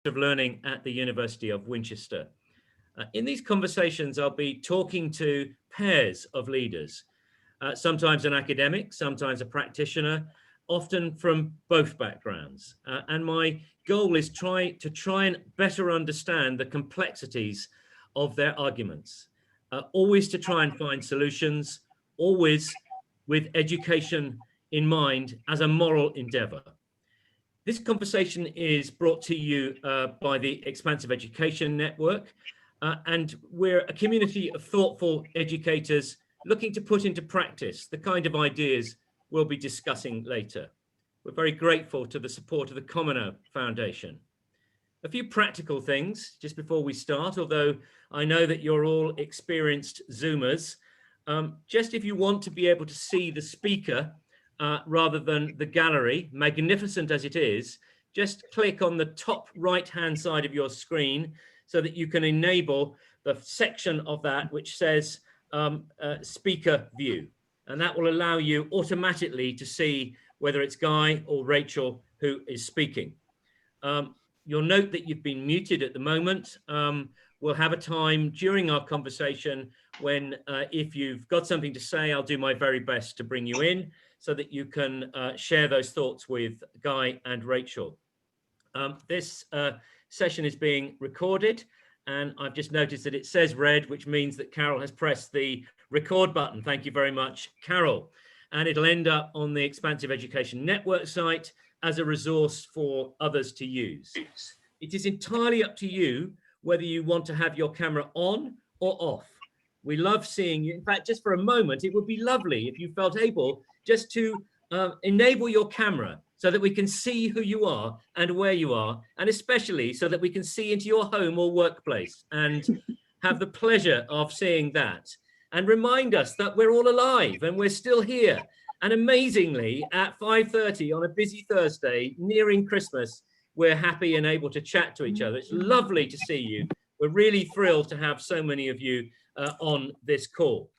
of Learning at the University of Winchester. In these conversations, I'll be talking to pairs of leaders, sometimes an academic, sometimes a practitioner, often from both backgrounds. And my goal is to try and better understand the complexities of their arguments, always to try and find solutions, always with education in mind as a moral endeavor. This conversation is brought to you by the Expansive Education Network, and we're a community of thoughtful educators looking to put into practice the kind of ideas we'll be discussing later. We're very grateful to the support of the Commoner Foundation. A few practical things just before we start, although I know that you're all experienced Zoomers. Just if you want to be able to see the speaker rather than the gallery, magnificent as it is, just click on the top right-hand side of your screen so that you can enable the section of that which says speaker view. And that will allow you automatically to see whether it's Guy or Rachel who is speaking. You'll note that you've been muted at the moment. We'll have a time during our conversation when if you've got something to say, I'll do my very best to bring you in so that you can share those thoughts with Guy and Rachel. This session is being recorded, and I've just noticed that it says red, which means that Carol has pressed the record button. Thank you very much, Carol. And it'll end up on the Expansive Education Network site as a resource for others to use. It is entirely up to you whether you want to have your camera on or off. We love seeing you. In fact, just for a moment, it would be lovely if you felt able just to enable your camera so that we can see who you are and where you are, and especially so that we can see into your home or workplace and have the pleasure of seeing that. And remind us that we're all alive and we're still here. And amazingly, at 5:30 on a busy Thursday, nearing Christmas, we're happy and able to chat to each other. It's lovely to see you. We're really thrilled to have so many of you on this call.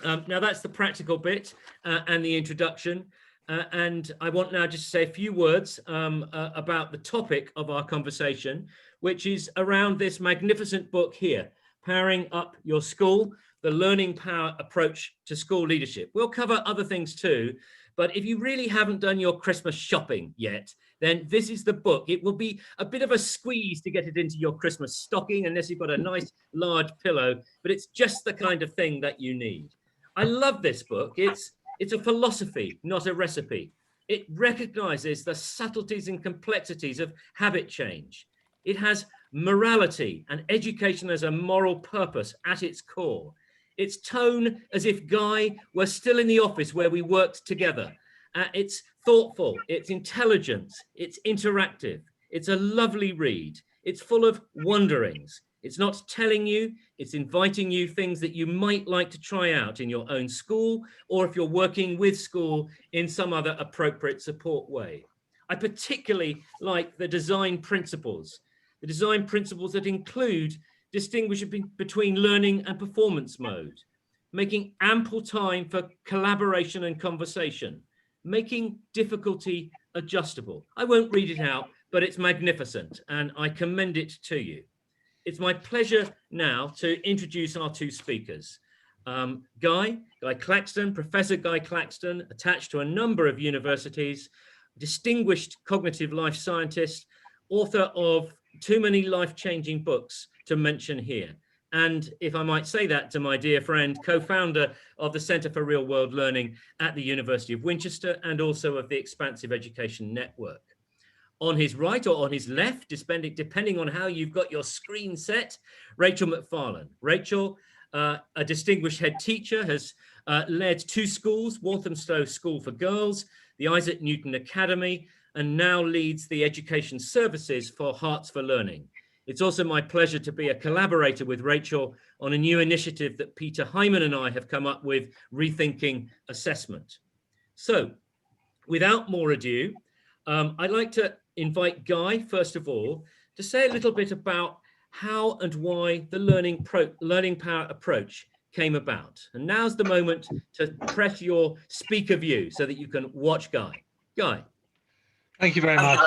Now that's the practical bit and the introduction. And I want now just to say a few words about the topic of our conversation, which is around this magnificent book here, Powering Up Your School, The Learning Power Approach to School Leadership. We'll cover other things too, but if you really haven't done your Christmas shopping yet, then this is the book. It will be a bit of a squeeze to get it into your Christmas stocking unless you've got a nice large pillow, but it's just the kind of thing that you need. I love this book. It's a philosophy, not a recipe. It recognizes the subtleties and complexities of habit change. It has morality and education as a moral purpose at its core. Its tone as if Guy were still in the office where we worked together. It's thoughtful, it's intelligent, it's interactive. It's a lovely read. It's full of wonderings. It's not telling you, it's inviting you things that you might like to try out in your own school, or if you're working with school in some other appropriate support way. I particularly like the design principles that include distinguishing between learning and performance mode, making ample time for collaboration and conversation, making difficulty adjustable. I won't read it out, but it's magnificent and I commend it to you. It's my pleasure now to introduce our two speakers. Guy Claxton, Professor Guy Claxton, attached to a number of universities, distinguished cognitive life scientist, author of too many life-changing books to mention here. And if I might say that to my dear friend, co-founder of the Centre for Real World Learning at the University of Winchester and also of the Expansive Education Network. On his right or on his left, depending on how you've got your screen set, Rachel Macfarlane. Rachel, a distinguished head teacher, has led two schools, Walthamstow School for Girls, the Isaac Newton Academy, and now leads the education services for Herts for Learning. It's also my pleasure to be a collaborator with Rachel on a new initiative that Peter Hyman and I have come up with, Rethinking Assessment. So, without more ado, I'd like to invite Guy, first of all, to say a little bit about how and why the learning power approach came about. And now's the moment to press your speaker view so that you can watch Guy. Guy. Thank you very much,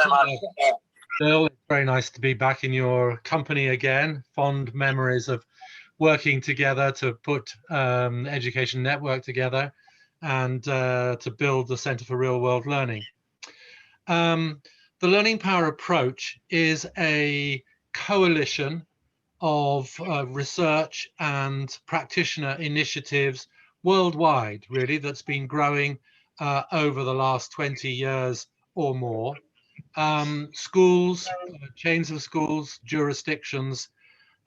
Bill. Very nice to be back in your company again. Fond memories of working together to put Education Network together and to build the Centre for Real World Learning. The Learning Power approach is a coalition of research and practitioner initiatives worldwide, really, that's been growing over the last 20 years or more. Schools, chains of schools, jurisdictions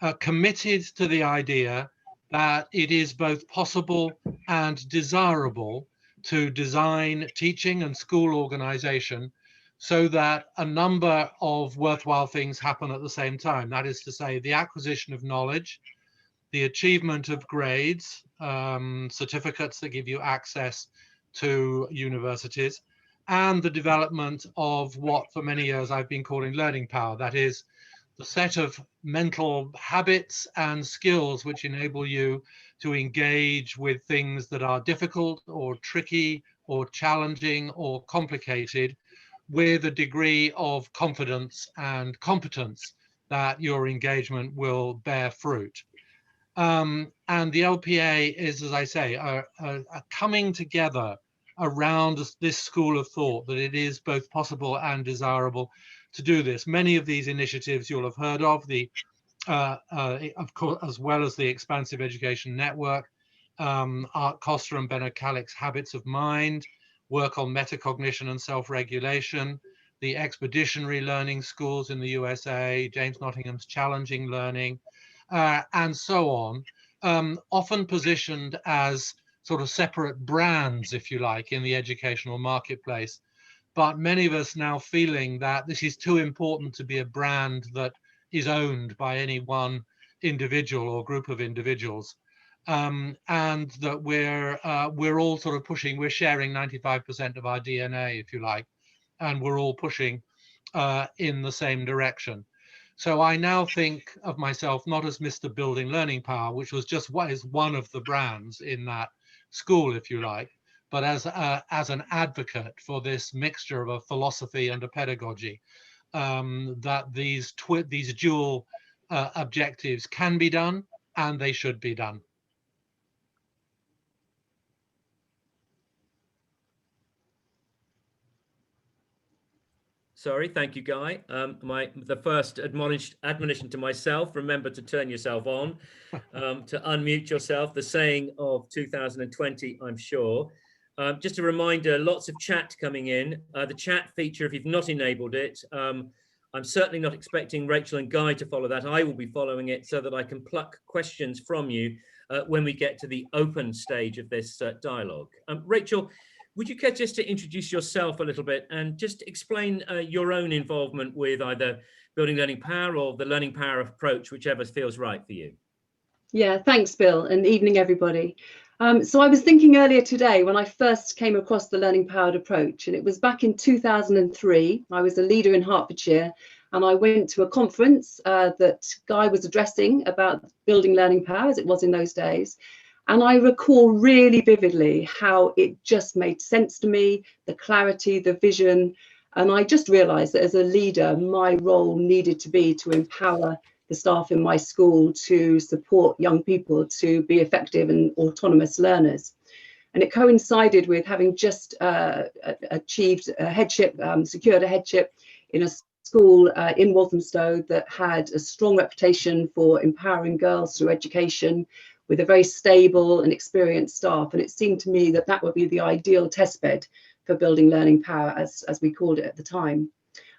are committed to the idea that it is both possible and desirable to design teaching and school organization so that a number of worthwhile things happen at the same time. That is to say, the acquisition of knowledge, the achievement of grades, certificates that give you access to universities, and the development of what for many years I've been calling learning power. That is the set of mental habits and skills which enable you to engage with things that are difficult or tricky or challenging or complicated with a degree of confidence and competence that your engagement will bear fruit. And the LPA is, as I say, a coming together around this school of thought that it is both possible and desirable to do this. Many of these initiatives you'll have heard of, of course, as well as the Expansive Education Network, Art Costa and Benno Calic's Habits of Mind, work on metacognition and self-regulation, the expeditionary learning schools in the USA, James Nottingham's Challenging Learning, and so on, often positioned as sort of separate brands, if you like, in the educational marketplace. But many of us now feeling that this is too important to be a brand that is owned by any one individual or group of individuals. And that we're all sort of pushing, we're sharing 95% of our DNA, if you like, and we're all pushing in the same direction. So I now think of myself not as Mr. Building Learning Power, which was just what is one of the brands in that school, if you like, but as an advocate for this mixture of a philosophy and a pedagogy, that these dual objectives can be done and they should be done. Sorry, thank you, Guy. The first admonition to myself, remember to turn yourself on, to unmute yourself, the saying of 2020, I'm sure. Just a reminder, lots of chat coming in. The chat feature, if you've not enabled it, I'm certainly not expecting Rachel and Guy to follow that. I will be following it so that I can pluck questions from you when we get to the open stage of this dialogue. Rachel, would you care just to introduce yourself a little bit and just explain your own involvement with either Building Learning Power or the Learning Power approach, whichever feels right for you? Yeah, thanks, Bill, and evening, everybody. So I was thinking earlier today when I first came across the Learning Powered approach, and it was back in 2003. I was a leader in Hertfordshire, and I went to a conference that Guy was addressing about building learning power, as it was in those days. And I recall really vividly how it just made sense to me, the clarity, the vision. And I just realized that as a leader, my role needed to be to empower the staff in my school to support young people to be effective and autonomous learners. And it coincided with having just achieved a headship, secured a headship in a school in Walthamstow that had a strong reputation for empowering girls through education, with a very stable and experienced staff. And it seemed to me that that would be the ideal testbed for building learning power, as we called it at the time.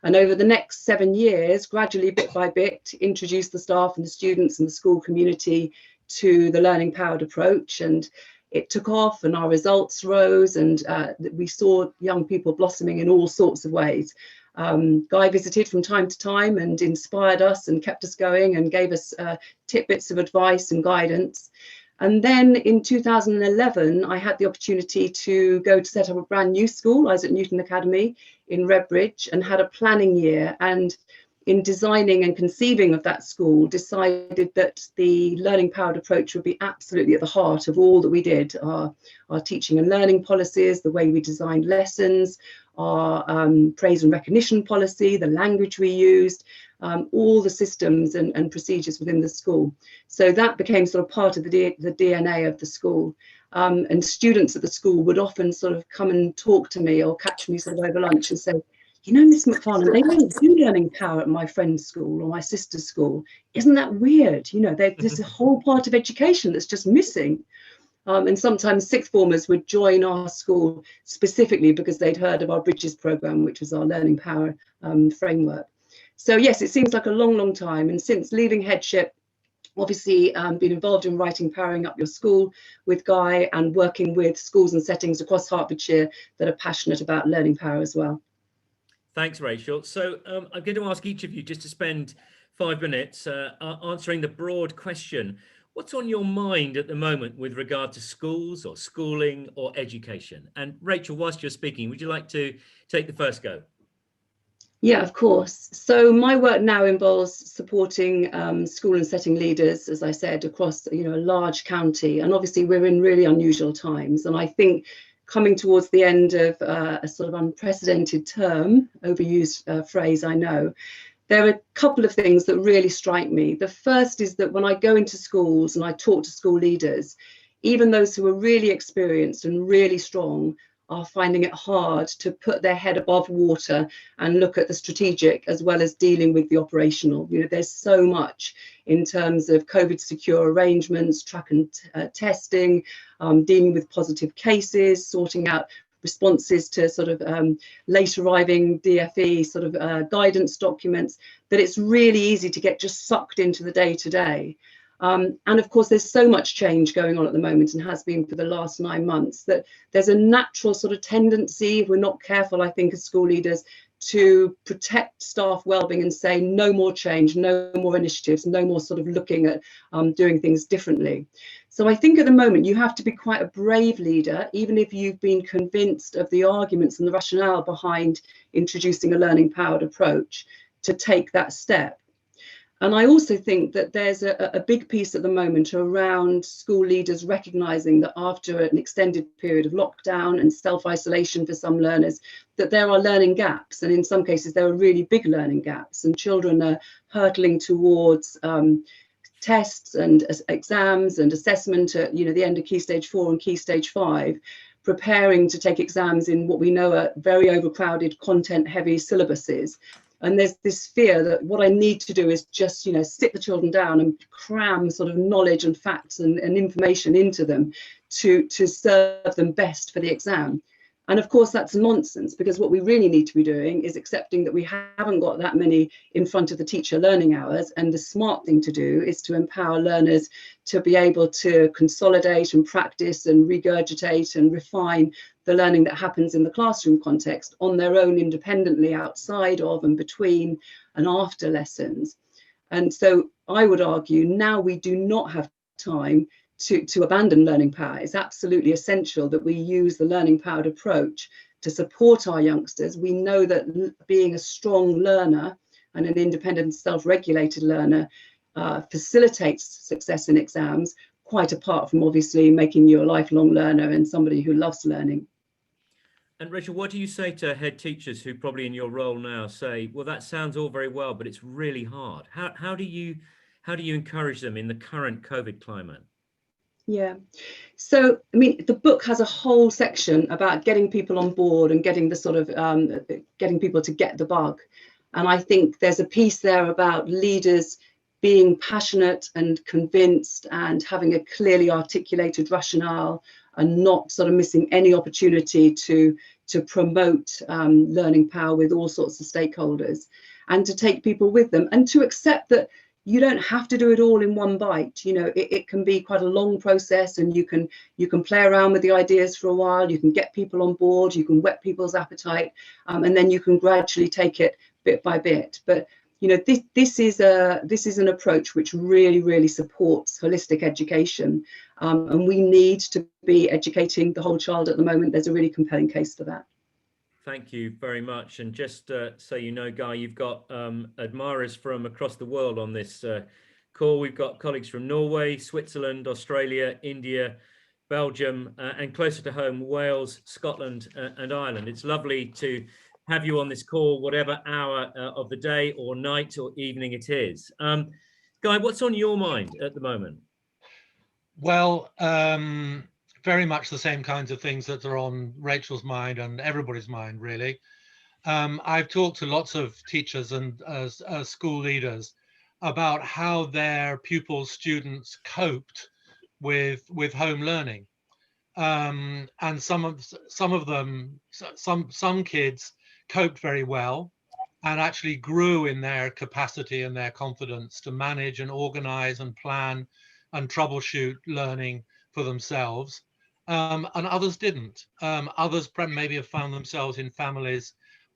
And over the next 7 years, gradually, bit by bit, introduced the staff and the students and the school community to the learning powered approach. And it took off and our results rose, and we saw young people blossoming in all sorts of ways. Guy visited from time to time and inspired us and kept us going and gave us tidbits of advice and guidance. And then in 2011, I had the opportunity to go to set up a brand new school. I was at Newton Academy in Redbridge and had a planning year. And in designing and conceiving of that school, decided that the learning powered approach would be absolutely at the heart of all that we did. Our teaching and learning policies, the way we designed lessons, our praise and recognition policy, the language we used, all the systems and procedures within the school. So that became sort of part of the DNA of the school. And students at the school would often sort of come and talk to me or catch me sort of over lunch and say, you know, Miss Macfarlane, they don't do learning power at my friend's school or my sister's school. Isn't that weird? You know, there's a whole part of education that's just missing. And sometimes sixth formers would join our school specifically because they'd heard of our Bridges programme, which was our learning power framework. So yes, it seems like a long, long time. And since leaving headship, obviously been involved in writing Powering Up Your School with Guy and working with schools and settings across Hertfordshire that are passionate about learning power as well. Thanks, Rachel. So I'm going to ask each of you just to spend 5 minutes answering the broad question. What's on your mind at the moment with regard to schools or schooling or education? And Rachel, whilst you're speaking, would you like to take the first go? Yeah, of course. So my work now involves supporting school and setting leaders, as I said, across a large county. And obviously we're in really unusual times. And I think coming towards the end of a sort of unprecedented term, overused phrase, I know, there are a couple of things that really strike me. The first is that when I go into schools and I talk to school leaders, even those who are really experienced and really strong are finding it hard to put their head above water and look at the strategic as well as dealing with the operational. There's so much in terms of COVID secure arrangements, track and testing, dealing with positive cases, sorting out responses to sort of late arriving DFE sort of guidance documents, that it's really easy to get just sucked into the day-to-day. And of course, there's so much change going on at the moment and has been for the last 9 months that there's a natural sort of tendency, if we're not careful, I think, as school leaders, to protect staff wellbeing and say no more change, no more initiatives, no more sort of looking at doing things differently. So I think at the moment you have to be quite a brave leader, even if you've been convinced of the arguments and the rationale behind introducing a learning powered approach, to take that step. And I also think that there's a big piece at the moment around school leaders recognising that after an extended period of lockdown and self-isolation for some learners, that there are learning gaps. And in some cases, there are really big learning gaps. And children are hurtling towards tests and exams and assessment at the end of Key Stage 4 and Key Stage 5, preparing to take exams in what we know are very overcrowded, content-heavy syllabuses. And there's this fear that what I need to do is just, sit the children down and cram sort of knowledge and facts and information into them to serve them best for the exam. And of course, that's nonsense, because what we really need to be doing is accepting that we haven't got that many in front of the teacher learning hours. And the smart thing to do is to empower learners to be able to consolidate and practice and regurgitate and refine the learning that happens in the classroom context on their own independently, outside of and between and after lessons. And so I would argue now we do not have time to abandon learning power. It's absolutely essential that we use the learning powered approach to support our youngsters. We know that being a strong learner and an independent self-regulated learner facilitates success in exams, quite apart from obviously making you a lifelong learner and somebody who loves learning. And Rachel, what do you say to head teachers who probably in your role now say, well, that sounds all very well, but it's really hard? How do you encourage them in the current COVID climate? Yeah, so I mean, the book has a whole section about getting people on board and getting the sort of getting people to get the bug. And I think there's a piece there about leaders being passionate and convinced and having a clearly articulated rationale and not sort of missing any opportunity to promote learning power with all sorts of stakeholders, and to take people with them and to accept that you don't have to do it all in one bite. It can be quite a long process, and you can play around with the ideas for a while, you can get people on board, you can whet people's appetite, and then you can gradually take it bit by bit. But this is an approach which really supports holistic education, and we need to be educating the whole child at the moment. There's a really compelling case for that. Thank you very much. And just so you know, Guy, you've got admirers from across the world on this call. We've got colleagues from Norway, Switzerland, Australia, India, Belgium, and closer to home, Wales, Scotland, and Ireland. It's lovely to have you on this call, whatever hour of the day or night or evening it is. Guy, what's on your mind at the moment? Well, very much the same kinds of things that are on Rachel's mind and everybody's mind, really. I've talked to lots of teachers and school leaders about how their pupils, students coped with home learning, and some kids coped very well and actually grew in their capacity and their confidence to manage and organize and plan and troubleshoot learning for themselves, and others didn't. Others maybe have found themselves in families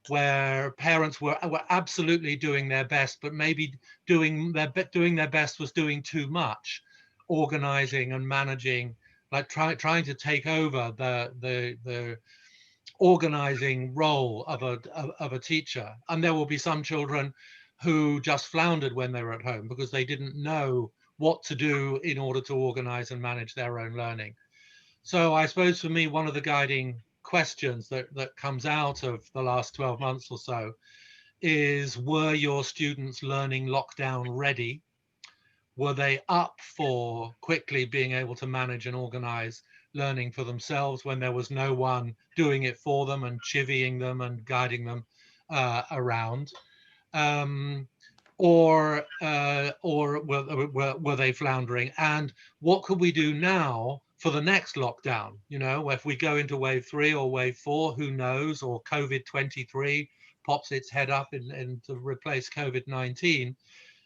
where parents were absolutely doing their best, but maybe doing their best was doing too much, organizing and managing, like trying to take over the organizing role of a teacher. And there will be some children who just floundered when they were at home because they didn't know what to do in order to organize and manage their own learning. So I suppose for me, one of the guiding questions that comes out of the last 12 months or so is, were your students learning lockdown ready? Were they up for quickly being able to manage and organize learning for themselves when there was no one doing it for them and chivying them and guiding them around? Or were they floundering? And what could we do now for the next lockdown? You know, if we go into wave 3 or wave 4, who knows? Or COVID-23 pops its head up and to replace COVID-19.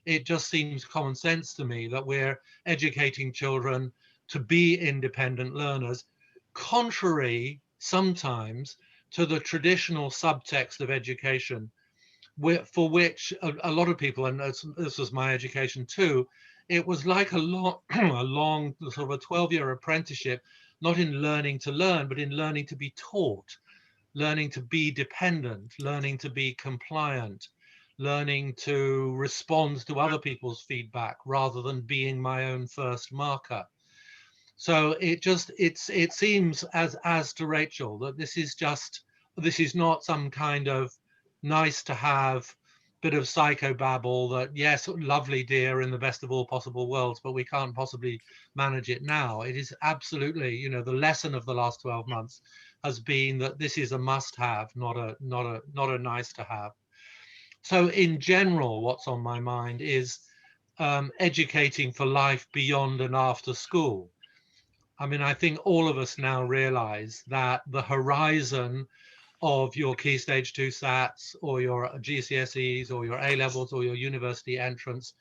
It just seems common sense to me that we're educating children to be independent learners, contrary sometimes to the traditional subtext of education, for which a lot of people, and this was my education too, it was like a long sort of a 12-year apprenticeship, not in learning to learn, but in learning to be taught, learning to be dependent, learning to be compliant, learning to respond to other people's feedback rather than being my own first marker. So it seems, as to Rachel, that this is not some kind of nice to have bit of psychobabble that, yes, lovely dear, in the best of all possible worlds, but we can't possibly manage it now. It is absolutely, you know, the lesson of the last 12 months has been that this is a must-have, not a nice to have. So in general, what's on my mind is educating for life beyond and after school. I mean, I think all of us now realize that the horizon of your Key Stage 2 SATs or your GCSEs or your A-levels or your university entrance,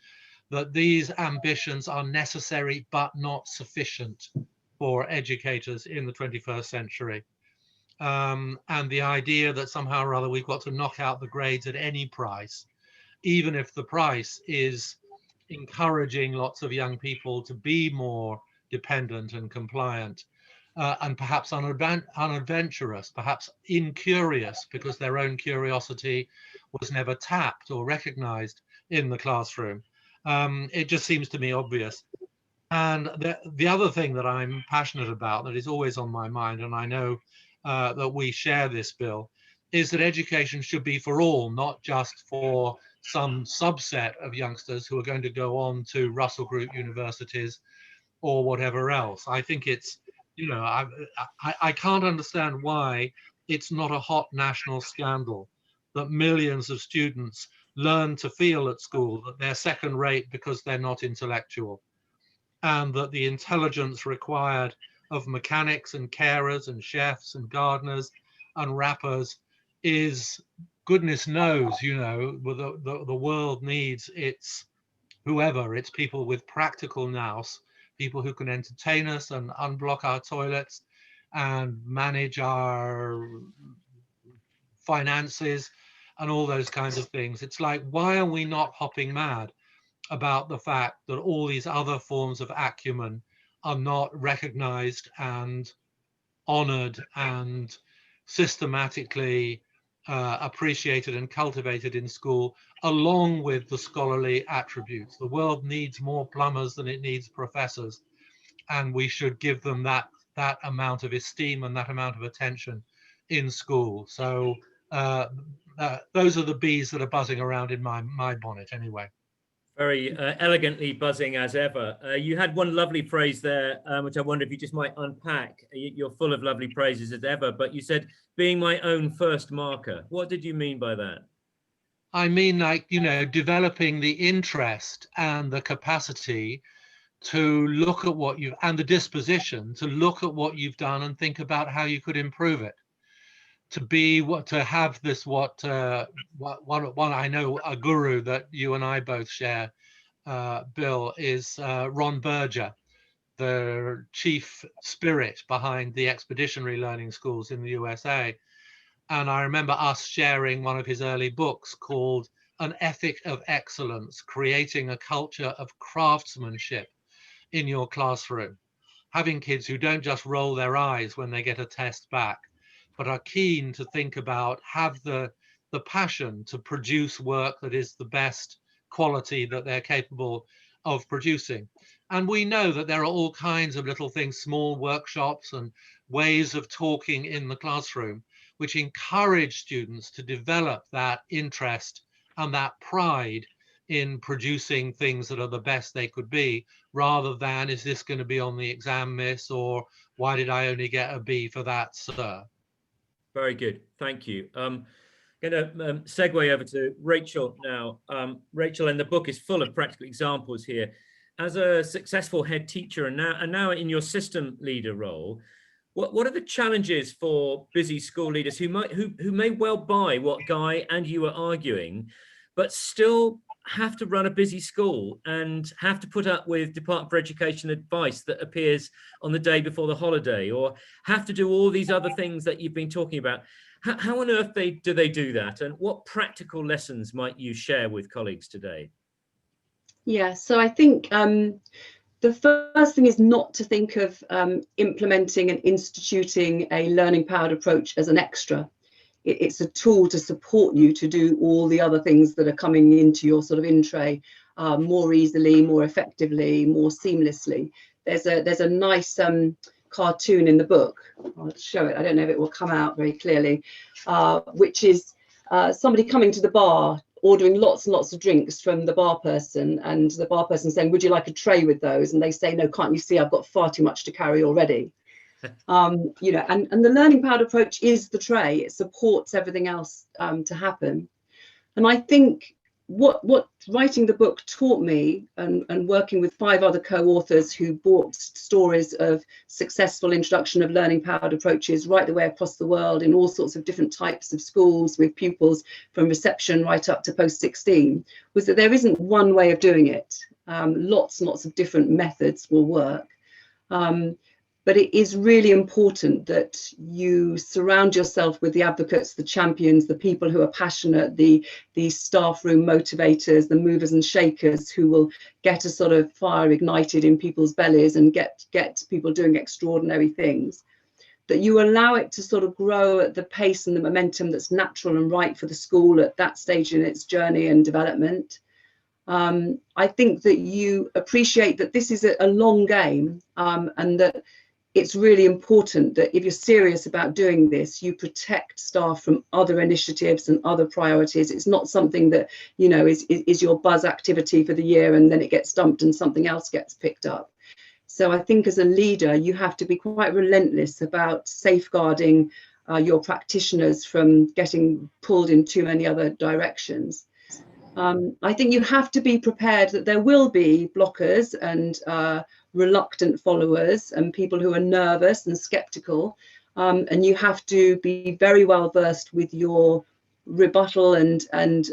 that these ambitions are necessary but not sufficient for educators in the 21st century. And the idea that somehow or other we've got to knock out the grades at any price, even if the price is encouraging lots of young people to be more dependent and compliant, and perhaps unadventurous, perhaps incurious, because their own curiosity was never tapped or recognized in the classroom. It just seems to me obvious. And the other thing that I'm passionate about, that is always on my mind, and I know that we share this, Bill, is that education should be for all, not just for some subset of youngsters who are going to go on to Russell Group universities or whatever else. I think it's, you know, I can't understand why it's not a hot national scandal that millions of students learn to feel at school that they're second rate because they're not intellectual, and that the intelligence required of mechanics and carers and chefs and gardeners and rappers is, goodness knows, you know, the world needs its whoever, it's people with practical nous, people who can entertain us and unblock our toilets and manage our finances and all those kinds of things. It's like, why are we not hopping mad about the fact that all these other forms of acumen are not recognized and honored and systematically appreciated and cultivated in school, along with the scholarly attributes? The world needs more plumbers than it needs professors, and we should give them that amount of esteem and that amount of attention in school. So those are the bees that are buzzing around in my bonnet anyway. Very elegantly buzzing as ever. You had one lovely phrase there, which I wonder if you just might unpack. You're full of lovely phrases as ever, but you said, being my own first marker. What did you mean by that? I mean, like, you know, developing the interest and the capacity to look at what you've, and the disposition to look at what you've done and think about how you could improve it. To have this, one I know, a guru that you and I both share, Bill, is Ron Berger, the chief spirit behind the expeditionary learning schools in the USA. And I remember us sharing one of his early books called An Ethic of Excellence, Creating a Culture of Craftsmanship in Your Classroom. Having kids who don't just roll their eyes when they get a test back, but are keen to think about, have the passion to produce work that is the best quality that they're capable of producing. And we know that there are all kinds of little things, small workshops and ways of talking in the classroom, which encourage students to develop that interest and that pride in producing things that are the best they could be, rather than, is this going to be on the exam, miss, or why did I only get a B for that, sir? Very good, thank you. Going to segue over to Rachel now. Rachel, and the book is full of practical examples here. As a successful head teacher and now in your system leader role, what are the challenges for busy school leaders who may well buy what Guy and you are arguing, but still have to run a busy school and have to put up with Department for Education advice that appears on the day before the holiday, or have to do all these other things that you've been talking about? How on earth do they do that? And what practical lessons might you share with colleagues today? Yeah, so I think the first thing is not to think of implementing and instituting a learning powered approach as an extra. It's a tool to support you to do all the other things that are coming into your sort of in tray more easily, more effectively, more seamlessly. There's a nice cartoon in the book. I'll show it. I don't know if it will come out very clearly, which is somebody coming to the bar, ordering lots and lots of drinks from the bar person, and the bar person saying, would you like a tray with those? And they say, no, can't you see I've got far too much to carry already? You know, and the learning powered approach is the tray. It supports everything else to happen. And I think what writing the book taught me, and working with 5 other co-authors who brought stories of successful introduction of learning powered approaches right the way across the world in all sorts of different types of schools with pupils from reception right up to post 16, was that there isn't one way of doing it. Lots and lots of different methods will work. But it is really important that you surround yourself with the advocates, the champions, the people who are passionate, the staff room motivators, the movers and shakers who will get a sort of fire ignited in people's bellies and get people doing extraordinary things. That you allow it to sort of grow at the pace and the momentum that's natural and right for the school at that stage in its journey and development. I think that you appreciate that this is a long game, and that it's really important that if you're serious about doing this, you protect staff from other initiatives and other priorities. It's not something that, you know, is your buzz activity for the year and then it gets dumped and something else gets picked up. So I think as a leader, you have to be quite relentless about safeguarding your practitioners from getting pulled in too many other directions. I think you have to be prepared that there will be blockers and reluctant followers and people who are nervous and skeptical, and you have to be very well versed with your rebuttal and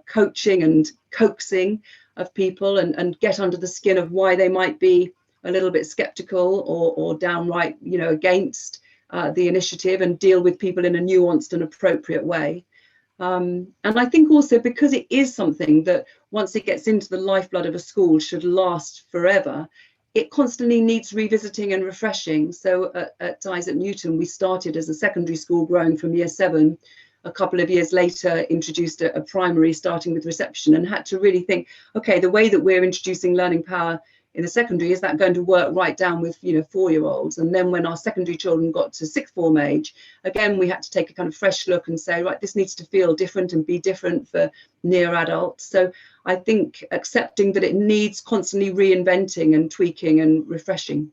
coaching and coaxing of people, and get under the skin of why they might be a little bit skeptical or downright, you know, against the initiative, and deal with people in a nuanced and appropriate way. And I think also because it is something that once it gets into the lifeblood of a school should last forever, it constantly needs revisiting and refreshing. So at Isaac Newton, we started as a secondary school growing from year 7. A couple of years later, introduced a primary starting with reception, and had to really think, okay, the way that we're introducing learning power in the secondary, is that going to work right down with, 4-year-olds? And then when our secondary children got to sixth form age, again, we had to take a kind of fresh look and say, right, this needs to feel different and be different for near adults. So I think accepting that it needs constantly reinventing and tweaking and refreshing.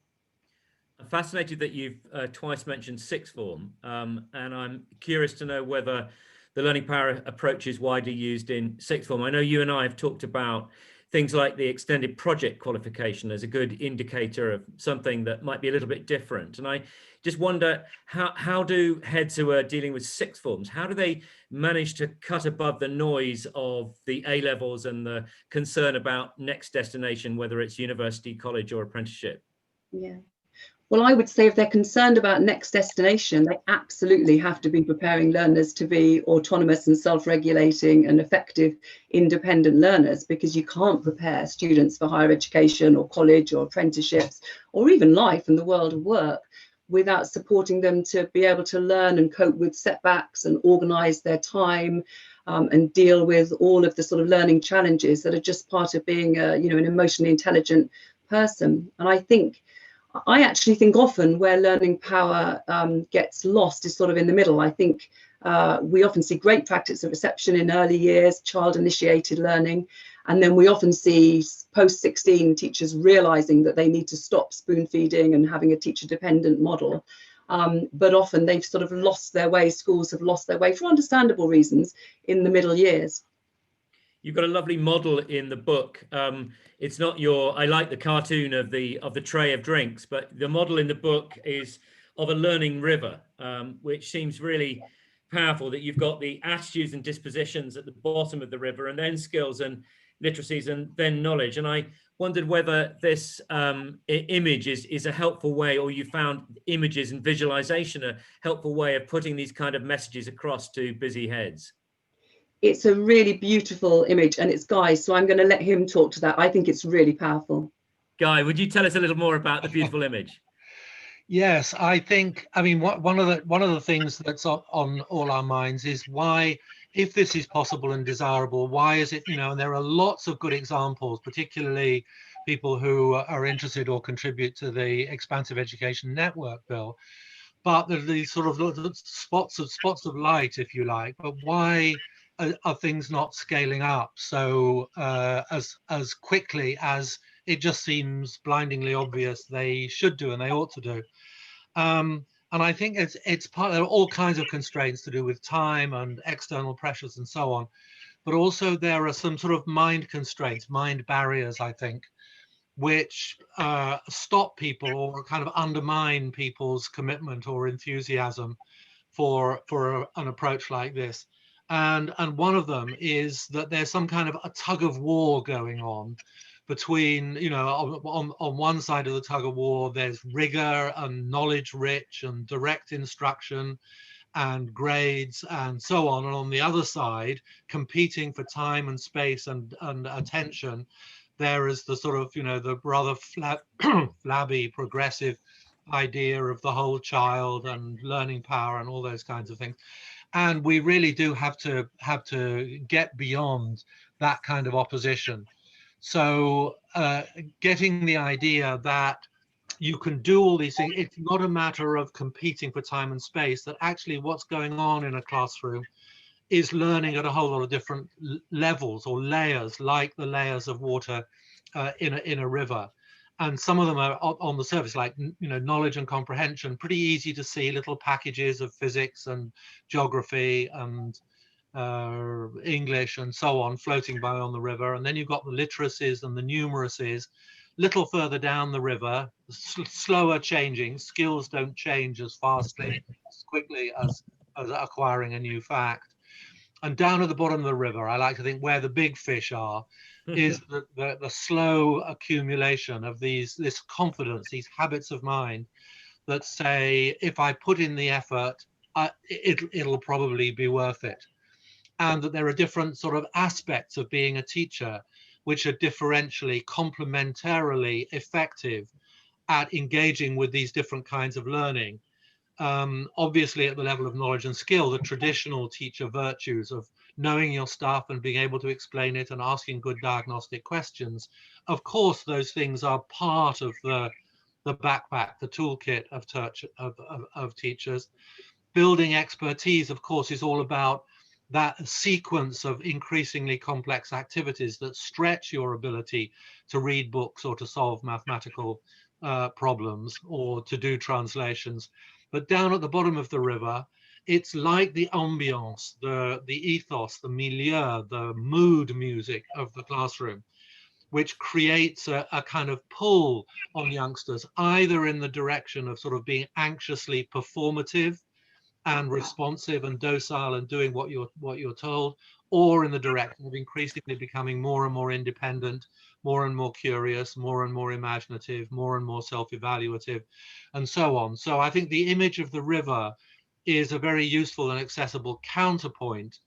I'm fascinated that you've twice mentioned sixth form, and I'm curious to know whether the learning power approach is widely used in sixth form. I know you and I have talked about things like the extended project qualification as a good indicator of something that might be a little bit different. And I just wonder, how do heads who are dealing with sixth forms, how do they manage to cut above the noise of the A-levels and the concern about next destination, whether it's university, college or apprenticeship? Yeah. Well, I would say if they're concerned about next destination, they absolutely have to be preparing learners to be autonomous and self-regulating and effective independent learners, because you can't prepare students for higher education or college or apprenticeships or even life and the world of work without supporting them to be able to learn and cope with setbacks and organize their time and deal with all of the sort of learning challenges that are just part of being an emotionally intelligent person. And I actually think often where learning power gets lost is sort of in the middle. I think we often see great practice of reception in early years, child-initiated learning, and then we often see post-16 teachers realizing that they need to stop spoon feeding and having a teacher-dependent model. But often they've sort of lost their way, schools have lost their way for understandable reasons in the middle years. You've got a lovely model in the book. It's not I like the cartoon of the tray of drinks, but the model in the book is of a learning river, which seems really powerful, that you've got the attitudes and dispositions at the bottom of the river, and then skills and literacies, and then knowledge. And I wondered whether this image is a helpful way, or you found images and visualization a helpful way of putting these kind of messages across to busy heads. It's a really beautiful image, and it's Guy, so I'm going to let him talk to that. I think it's really powerful. Guy, would you tell us a little more about the beautiful image? Yes, I mean, one of the things that's on all our minds is why, if this is possible and desirable, why is it, and there are lots of good examples, particularly people who are interested or contribute to the Expansive Education Network, Bill. But there are these sort of spots of light, if you like. But why are things not scaling up so as quickly as it just seems blindingly obvious they should do and they ought to do? And I think it's part. There are all kinds of constraints to do with time and external pressures and so on. But also there are some sort of mind constraints, mind barriers, I think, which stop people or kind of undermine people's commitment or enthusiasm for an approach like this. And one of them is that there's some kind of a tug of war going on between, on one side of the tug of war, there's rigor and knowledge rich and direct instruction and grades and so on. And on the other side, competing for time and space and attention, there is the sort of, the rather flabby progressive idea of the whole child and learning power and all those kinds of things. And we really do have to get beyond that kind of opposition. So getting the idea that you can do all these things, it's not a matter of competing for time and space, that actually what's going on in a classroom is learning at a whole lot of different levels or layers, like the layers of water in a river. And some of them are on the surface, like knowledge and comprehension, pretty easy to see, little packages of physics and geography and English and so on floating by on the river. And then you've got the literacies and the numeracies, little further down the river, slower changing. Skills don't change as fastly, as quickly as acquiring a new fact. And down at the bottom of the river, I like to think where the big fish are, is the slow accumulation of this confidence, these habits of mind that say, if I put in the effort, it'll probably be worth it. And that there are different sort of aspects of being a teacher which are differentially, complementarily effective at engaging with these different kinds of learning. Obviously, at the level of knowledge and skill, the traditional teacher virtues of knowing your stuff and being able to explain it and asking good diagnostic questions. Of course, those things are part of the backpack, the toolkit of teachers. Building expertise, of course, is all about that sequence of increasingly complex activities that stretch your ability to read books or to solve mathematical problems or to do translations. But down at the bottom of the river, it's like the ambiance, the ethos, the milieu, the mood music of the classroom, which creates a kind of pull on youngsters, either in the direction of sort of being anxiously performative and responsive and docile and doing what you're told, or in the direction of increasingly becoming more and more independent, more and more curious, more and more imaginative, more and more self-evaluative, and so on. So I think the image of the river is a very useful and accessible counterpoint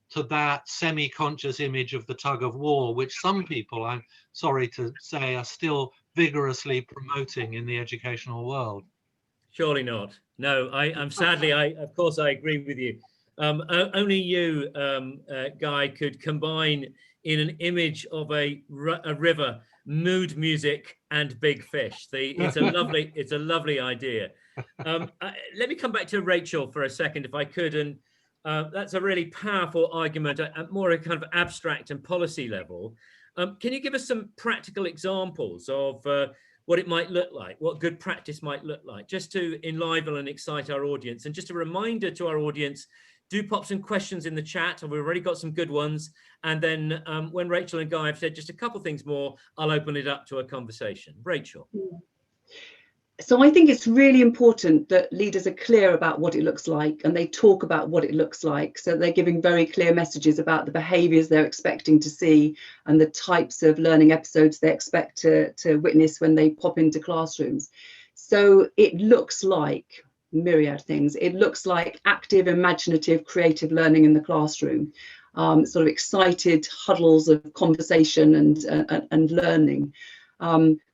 to that semi-conscious image of the tug of war, which some people, I'm sorry to say, are still vigorously promoting in the educational world. Surely not. No, I'm sadly, of course, I agree with you. Only you, Guy, could combine in an image of a river, mood music and big fish. It's a lovely idea. Let me come back to Rachel for a second, if I could. And that's a really powerful argument at more a kind of abstract and policy level. Can you give us some practical examples of what it might look like, what good practice might look like, just to enliven and excite our audience? And just a reminder to our audience, do pop some questions in the chat, and we've already got some good ones. And then when Rachel and Guy have said just a couple things more, I'll open it up to a conversation. Rachel. So I think it's really important that leaders are clear about what it looks like, and they talk about what it looks like. So they're giving very clear messages about the behaviours they're expecting to see and the types of learning episodes they expect to witness when they pop into classrooms. So it looks like myriad things. It looks like active, imaginative, creative learning in the classroom, sort of excited huddles of conversation and learning,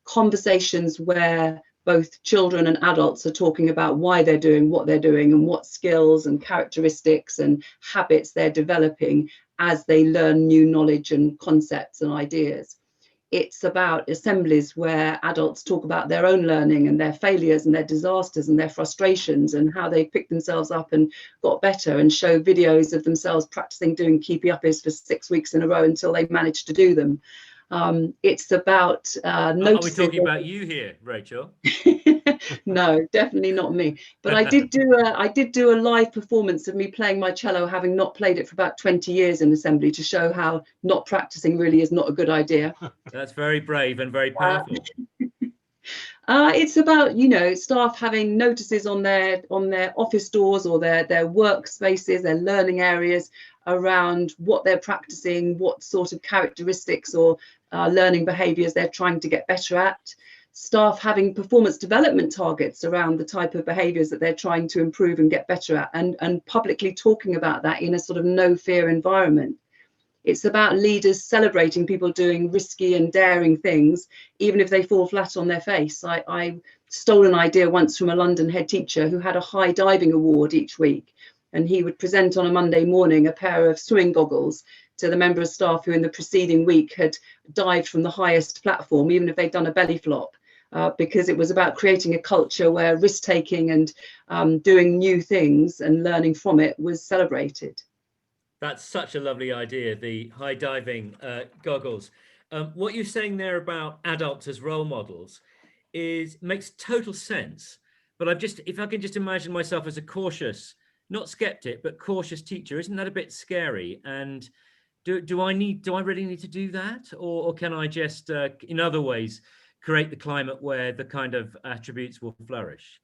conversations where both children and adults are talking about why they're doing what they're doing and what skills and characteristics and habits they're developing as they learn new knowledge and concepts and ideas. It's about assemblies where adults talk about their own learning and their failures and their disasters and their frustrations and how they picked themselves up and got better, and show videos of themselves practicing doing keepy uppies for 6 weeks in a row until they managed to do them. It's about noticing. Are we talking about you here, Rachel? No, definitely not me. But I did do a live performance of me playing my cello, having not played it for about 20 years in assembly, to show how not practicing really is not a good idea. That's very brave and very powerful. It's about, you know, staff having notices on their office doors or their workspaces, their learning areas, around what they're practicing, what sort of characteristics or learning behaviours they're trying to get better at. Staff having performance development targets around the type of behaviours that they're trying to improve and get better at, and publicly talking about that in a sort of no fear environment. It's about leaders celebrating people doing risky and daring things, even if they fall flat on their face. I stole an idea once from a London head teacher who had a high diving award each week, and he would present on a Monday morning a pair of swimming goggles to the member of staff who in the preceding week had dived from the highest platform, even if they'd done a belly flop. Because it was about creating a culture where risk-taking and doing new things and learning from it was celebrated. That's such a lovely idea, the high diving goggles. What you're saying there about adults as role models makes total sense. But if I can just imagine myself as a cautious, not skeptic, but cautious teacher, isn't that a bit scary? And do I really need to do that? Or can I just, in other ways, create the climate where the kind of attributes will flourish?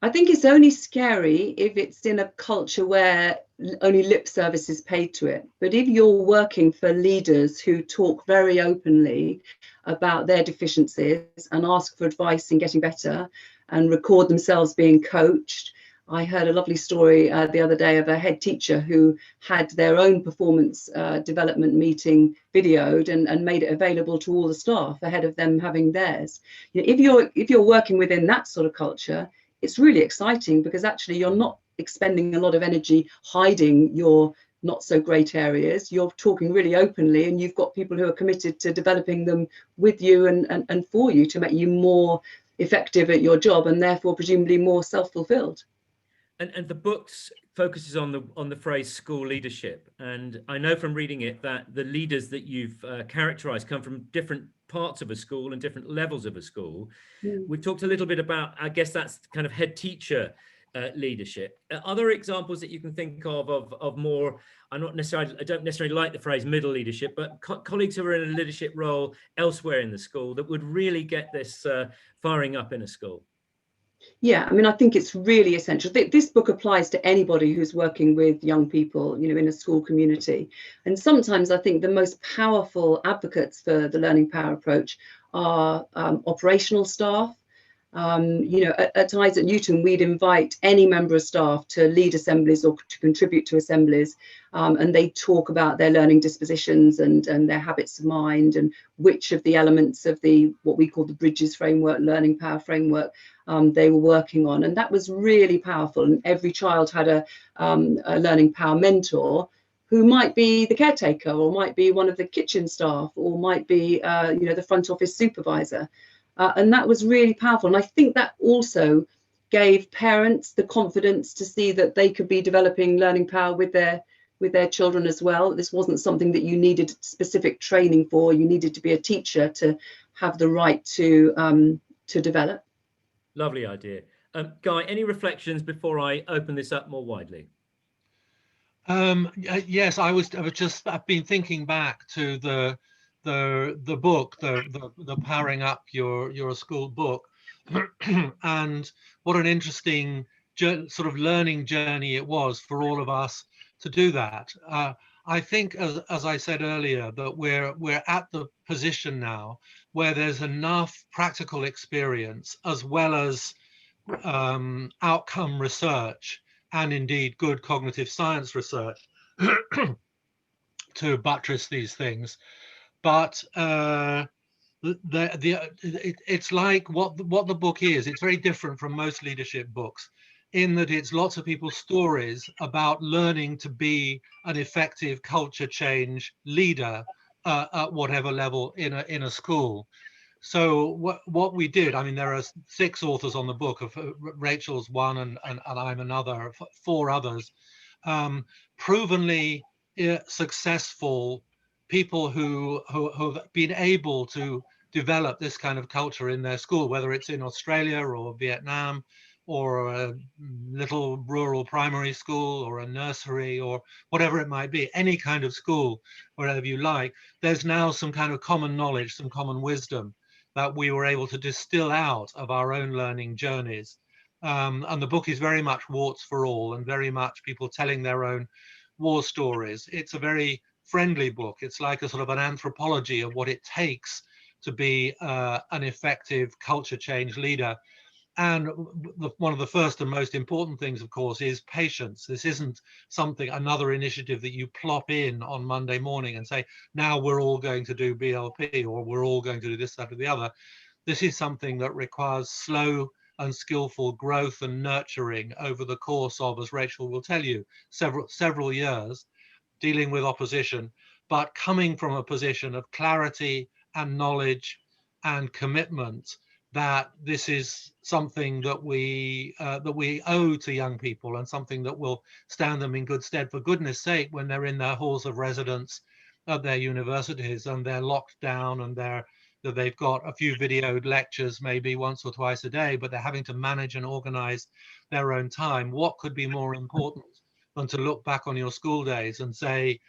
I think it's only scary if it's in a culture where only lip service is paid to it. But if you're working for leaders who talk very openly about their deficiencies and ask for advice in getting better and record themselves being coached. I heard a lovely story the other day of a head teacher who had their own performance development meeting videoed and made it available to all the staff ahead of them having theirs. You know, if you're working within that sort of culture, it's really exciting, because actually you're not expending a lot of energy hiding your not so great areas. You're talking really openly, and you've got people who are committed to developing them with you and for you to make you more effective at your job, and therefore presumably more self-fulfilled. And the books focuses on the phrase school leadership, and I know from reading it that the leaders that you've characterized come from different parts of a school and different levels of a school. We've talked a little bit about, I guess that's kind of head teacher leadership. Other examples that you can think of more, I don't necessarily like the phrase middle leadership, but colleagues who are in a leadership role elsewhere in the school that would really get this firing up in a school? Yeah, I mean, I think it's really essential. This book applies to anybody who's working with young people, you know, in a school community. And sometimes I think the most powerful advocates for the learning power approach are operational staff. You know, at Isaac Newton, we'd invite any member of staff to lead assemblies or to contribute to assemblies, and they talk about their learning dispositions and their habits of mind, and which of the elements of the what we call the Bridges framework, learning power framework, they were working on. And that was really powerful. And every child had a learning power mentor who might be the caretaker, or might be one of the kitchen staff, or might be you know, the front office supervisor. And that was really powerful. And I think that also gave parents the confidence to see that they could be developing learning power with their children as well. This wasn't something that you needed specific training for. You needed to be a teacher to have the right to develop. Lovely idea. Guy, any reflections before I open this up more widely? Yes, I've been thinking back to the book, the Powering Up Your School book, and what an interesting sort of learning journey it was for all of us to do that. I think, as I said earlier, that we're at the position now where there's enough practical experience as well as outcome research, and indeed good cognitive science research to buttress these things. But it's like what the book is. It's very different from most leadership books in that it's lots of people's stories about learning to be an effective culture change leader at whatever level in a school. So what we did, I mean, there are 6 authors on the book. Of Rachel's one, and I'm another, 4 others, provenly successful people who've been able to develop this kind of culture in their school, whether it's in Australia or Vietnam, or a little rural primary school, or a nursery, or whatever it might be, any kind of school, wherever you like. There's now some kind of common knowledge, some common wisdom that we were able to distill out of our own learning journeys. And the book is very much warts for all, and very much people telling their own war stories. It's a very friendly book. It's like a sort of an anthropology of what it takes to be an effective culture change leader. And one of the first and most important things, of course, is patience. This isn't another initiative that you plop in on Monday morning and say, now we're all going to do BLP, or we're all going to do this, that, or the other. This is something that requires slow and skillful growth and nurturing over the course of, as Rachel will tell you, several years, dealing with opposition, but coming from a position of clarity and knowledge and commitment that this is something that we owe to young people, and something that will stand them in good stead, for goodness sake, when they're in their halls of residence at their universities, and they're locked down, and they've got a few videoed lectures maybe once or twice a day, but they're having to manage and organize their own time. What could be more important than to look back on your school days and say,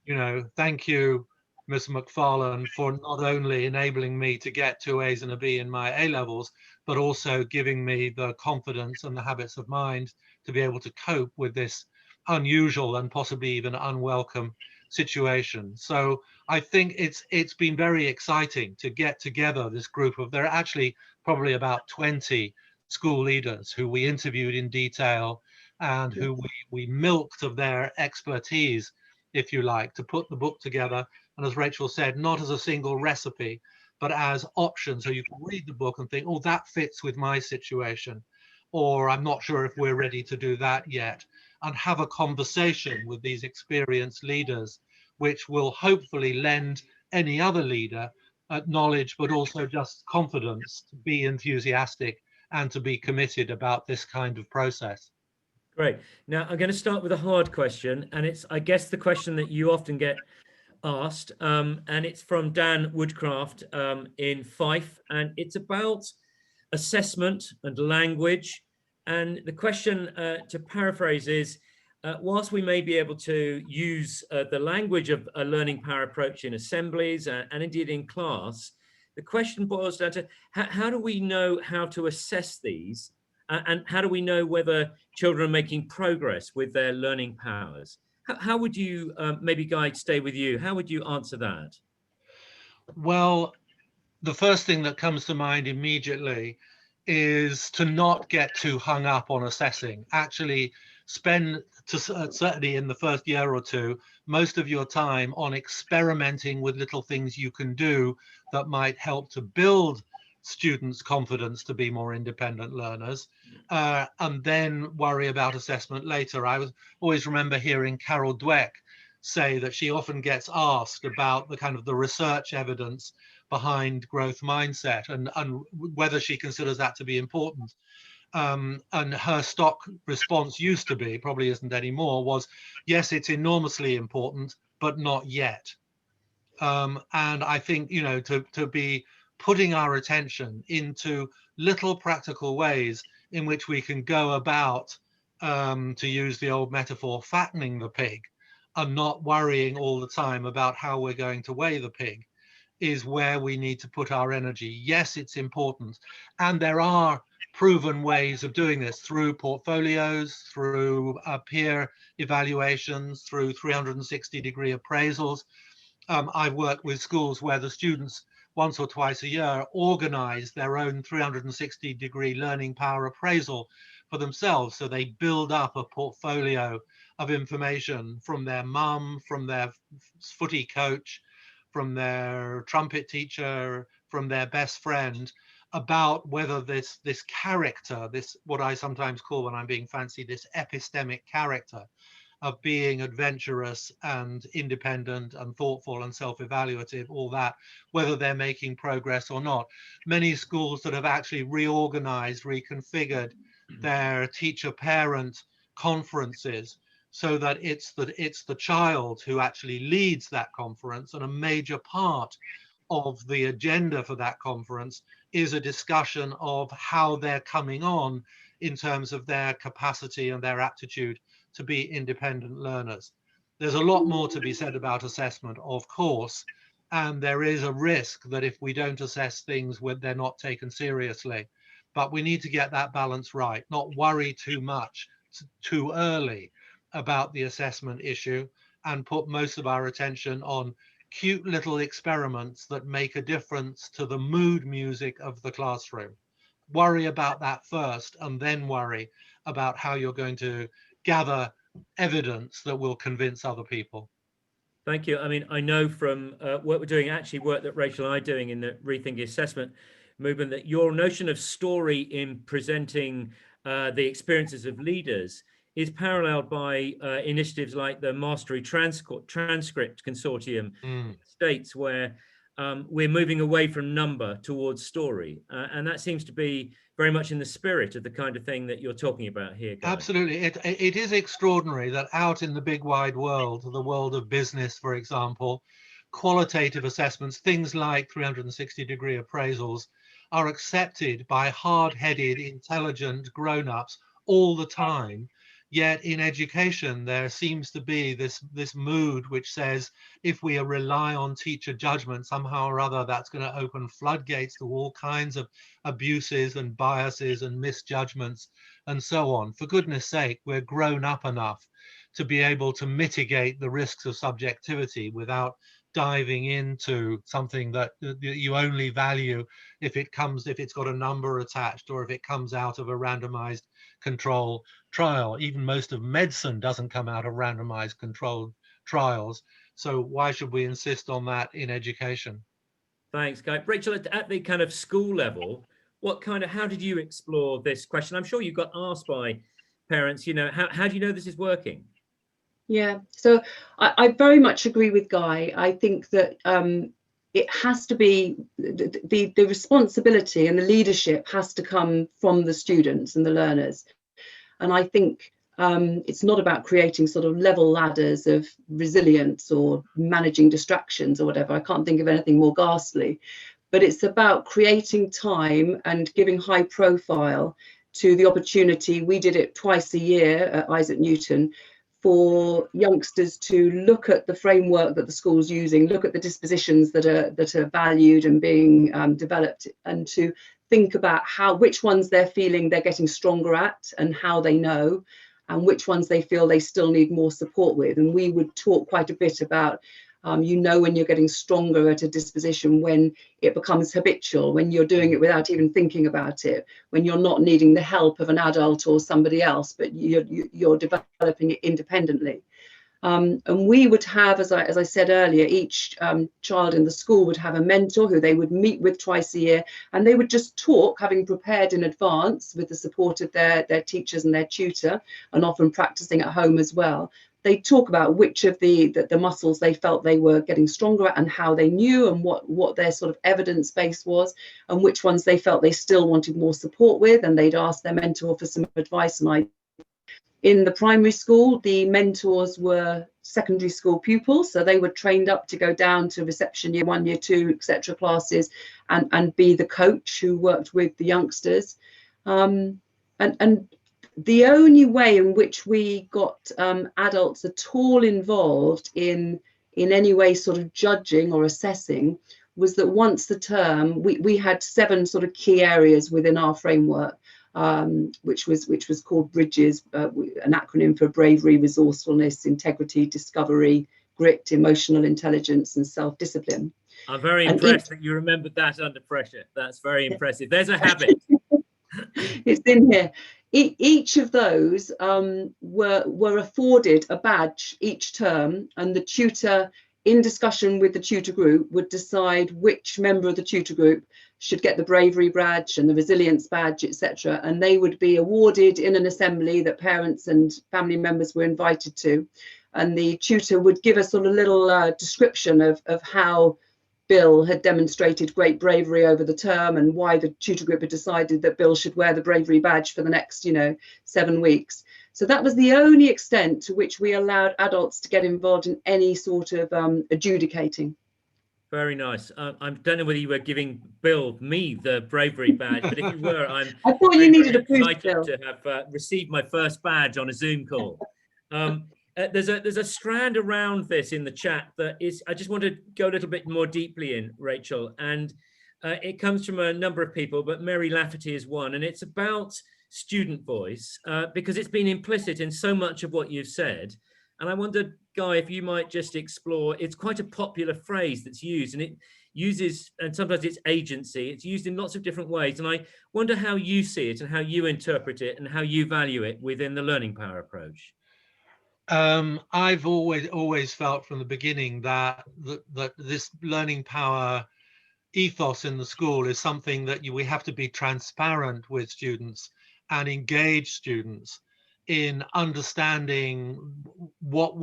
you know, thank you, Ms. Macfarlane, for not only enabling me to get 2 A's and a B in my A levels, but also giving me the confidence and the habits of mind to be able to cope with this unusual and possibly even unwelcome situation. So I think it's been very exciting to get together this group of, there are actually probably about 20 school leaders who we interviewed in detail, and who we milked of their expertise, if you like, to put the book together. And as Rachel said, not as a single recipe, but as options. So you can read the book and think, oh, that fits with my situation, or I'm not sure if we're ready to do that yet. and have a conversation with these experienced leaders, which will hopefully lend any other leader knowledge, but also just confidence to be enthusiastic and to be committed about this kind of process. Great. Now I'm going to start with a hard question, and it's, I guess, the question that you often get asked, and it's from Dan Woodcraft in Fife, and it's about assessment and language. And the question, to paraphrase, is whilst we may be able to use the language of a learning power approach in assemblies and indeed in class, the question boils down to how do we know how to assess these, and how do we know whether children are making progress with their learning powers? How would you, maybe Guy, stay with you, how would you answer that? Well, the first thing that comes to mind immediately is to not get too hung up on assessing. Actually spend, certainly in the first year or two, most of your time on experimenting with little things you can do that might help to build students' confidence to be more independent learners, and then worry about assessment later. I always remember hearing Carol Dweck say that she often gets asked about the kind of the research evidence behind growth mindset and whether she considers that to be important. And her stock response used to be, probably isn't anymore, was, yes, it's enormously important, but not yet. And I think, you know, to be putting our attention into little practical ways in which we can go about, to use the old metaphor, fattening the pig, and not worrying all the time about how we're going to weigh the pig, is where we need to put our energy. Yes, it's important. And there are proven ways of doing this through portfolios, through peer evaluations, through 360-degree appraisals. I've worked with schools where the students once or twice a year organize their own 360-degree learning power appraisal for themselves. So they build up a portfolio of information from their mum, from their footy coach, from their trumpet teacher, from their best friend, about whether this character, this, what I sometimes call, when I'm being fancy, this epistemic character of being adventurous and independent and thoughtful and self-evaluative, all that, whether they're making progress or not. Many schools that have actually reorganized, reconfigured their teacher-parent conferences so that it's the child who actually leads that conference, and a major part of the agenda for that conference is a discussion of how they're coming on in terms of their capacity and their aptitude to be independent learners. There's a lot more to be said about assessment, of course, and there is a risk that if we don't assess things, they're not taken seriously. But we need to get that balance right, not worry too much too early about the assessment issue, and put most of our attention on cute little experiments that make a difference to the mood music of the classroom. Worry about that first, and then worry about how you're going to gather evidence that will convince other people. Thank you. I mean, I know from what we're doing, actually work that Rachel and I are doing in the Rethinking Assessment movement, that your notion of story in presenting the experiences of leaders is paralleled by initiatives like the Mastery Transcript Consortium States, where we're moving away from number towards story. And that seems to be very much in the spirit of the kind of thing that you're talking about here, Guy. Absolutely. It is extraordinary that out in the big wide world, the world of business, for example, qualitative assessments, things like 360-degree appraisals, are accepted by hard-headed, intelligent grown-ups all the time. Yet in education, there seems to be this mood which says, if we rely on teacher judgment, somehow or other, that's going to open floodgates to all kinds of abuses and biases and misjudgments and so on. For goodness sake, we're grown up enough to be able to mitigate the risks of subjectivity without diving into something that you only value if it's got a number attached, or if it comes out of a randomized control trial. Even most of medicine doesn't come out of randomized controlled trials. So why should we insist on that in education? Thanks, Guy. Rachel, at the kind of school level, how did you explore this question? I'm sure you got asked by parents, you know, how do you know this is working? Yeah, so I very much agree with Guy. I think that it has to be the responsibility and the leadership has to come from the students and the learners. And I think it's not about creating sort of level ladders of resilience or managing distractions or whatever. I can't think of anything more ghastly, but it's about creating time and giving high profile to the opportunity. We did it twice a year at Isaac Newton for youngsters to look at the framework that the school's using, look at the dispositions that are valued and being developed, and to think about which ones they're feeling they're getting stronger at and how they know, and which ones they feel they still need more support with. And we would talk quite a bit about when you're getting stronger at a disposition, when it becomes habitual, when you're doing it without even thinking about it, when you're not needing the help of an adult or somebody else, but you're developing it independently. And we would have, as I said earlier, each child in the school would have a mentor who they would meet with twice a year, and they would just talk, having prepared in advance with the support of their teachers and their tutor, and often practicing at home as well. They talk about which of the muscles they felt they were getting stronger at and how they knew, and what their sort of evidence base was, and which ones they felt they still wanted more support with, and they'd ask their mentor for some advice. And in the primary school, the mentors were secondary school pupils, so they were trained up to go down to reception year 1, year 2, etc. classes, and be the coach who worked with the youngsters. And the only way in which we got adults at all involved in any way sort of judging or assessing was that once the term, we had 7 sort of key areas within our framework, which was called Bridges, an acronym for bravery, resourcefulness, integrity, discovery, grit, emotional intelligence, and self-discipline. I'm very impressed that you remembered that under pressure. That's very impressive. There's a habit. It's in here. Each of those were afforded a badge each term, and the tutor, in discussion with the tutor group, would decide which member of the tutor group should get the bravery badge and the resilience badge, etc. And they would be awarded in an assembly that parents and family members were invited to. And the tutor would give a sort of little description of how Bill had demonstrated great bravery over the term, and why the tutor group had decided that Bill should wear the bravery badge for the next 7 weeks. So that was the only extent to which we allowed adults to get involved in any sort of adjudicating. Very nice. I don't know whether you were giving me the bravery badge, but if you were, I'm I thought you needed a boost, excited Bill, to have received my first badge on a Zoom call. There's a strand around this in the chat that is, I just want to go a little bit more deeply in, Rachel, and it comes from a number of people, but Mary Lafferty is one, and it's about student voice, because it's been implicit in so much of what you've said. And I wondered, Guy, if you might just explore, it's quite a popular phrase that's used, and it uses, and sometimes it's agency, it's used in lots of different ways. And I wonder how you see it and how you interpret it and how you value it within the learning power approach. I've always felt from the beginning that this learning power ethos in the school is something that we have to be transparent with students and engage students in understanding what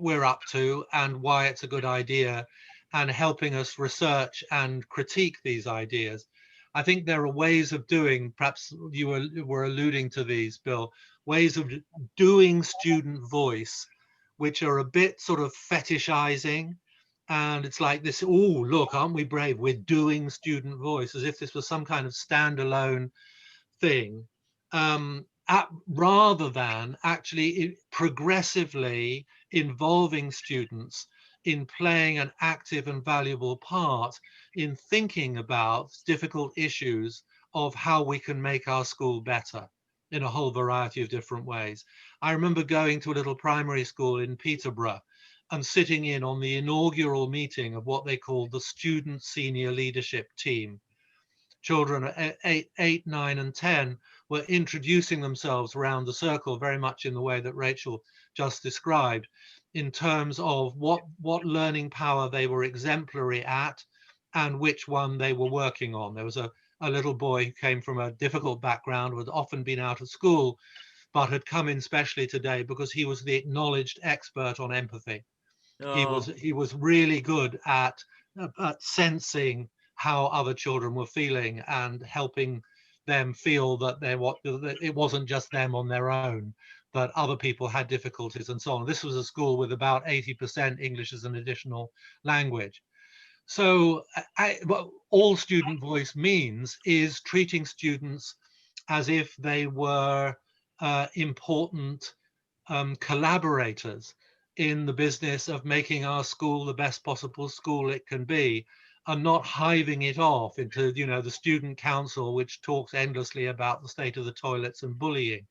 we're up to and why it's a good idea, and helping us research and critique these ideas. I think there are ways of doing, perhaps you were alluding to these, Bill, ways of doing student voice, which are a bit sort of fetishizing. And it's like this, oh, look, aren't we brave? We're doing student voice, as if this was some kind of standalone thing, rather than actually progressively involving students in playing an active and valuable part in thinking about difficult issues of how we can make our school better in a whole variety of different ways. I remember going to a little primary school in Peterborough and sitting in on the inaugural meeting of what they called the Student Senior Leadership Team. Children at 8, 9, and 10 were introducing themselves around the circle, very much in the way that Rachel just described, in terms of what learning power they were exemplary at and which one they were working on. There was a little boy who came from a difficult background, had often been out of school, but had come in specially today because he was the acknowledged expert on empathy. Oh, He was really good at sensing how other children were feeling and helping them feel that that it wasn't just them on their own, that other people had difficulties and so on. This was a school with about 80% English as an additional language. So what all student voice means is treating students as if they were important collaborators in the business of making our school the best possible school it can be, and not hiving it off into, you know, the student council, which talks endlessly about the state of the toilets and bullying.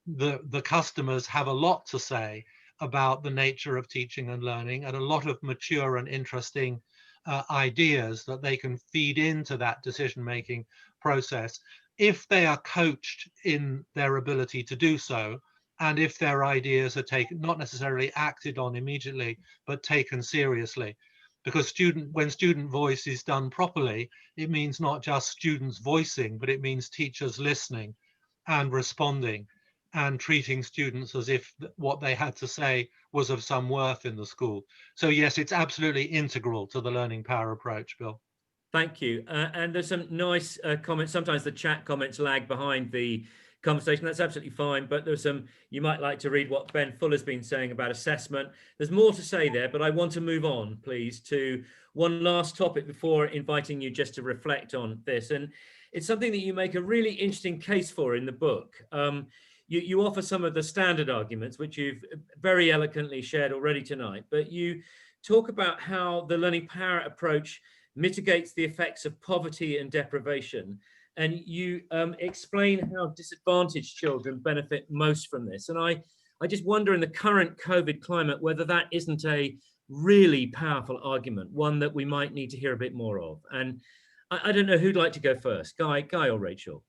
The customers have a lot to say about the nature of teaching and learning, and a lot of mature and interesting ideas that they can feed into that decision-making process if they are coached in their ability to do so, and if their ideas are taken, not necessarily acted on immediately, but taken seriously. Because when student voice is done properly, it means not just students voicing, but it means teachers listening and responding and treating students as if what they had to say was of some worth in the school. So yes, it's absolutely integral to the learning power approach, Bill. thank you. And there's some nice comments. Sometimes the chat comments lag behind the conversation. That's absolutely fine. But there's some, you might like to read what Ben Fuller's been saying about assessment. There's more to say there, but I want to move on, please, to one last topic before inviting you just to reflect on this. And it's something that you make a really interesting case for in the book. You offer some of the standard arguments, which you've very eloquently shared already tonight, but you talk about how the learning power approach mitigates the effects of poverty and deprivation. And you explain how disadvantaged children benefit most from this. And I just wonder, in the current COVID climate, whether that isn't a really powerful argument, one that we might need to hear a bit more of. And I don't know who'd like to go first, Guy or Rachel?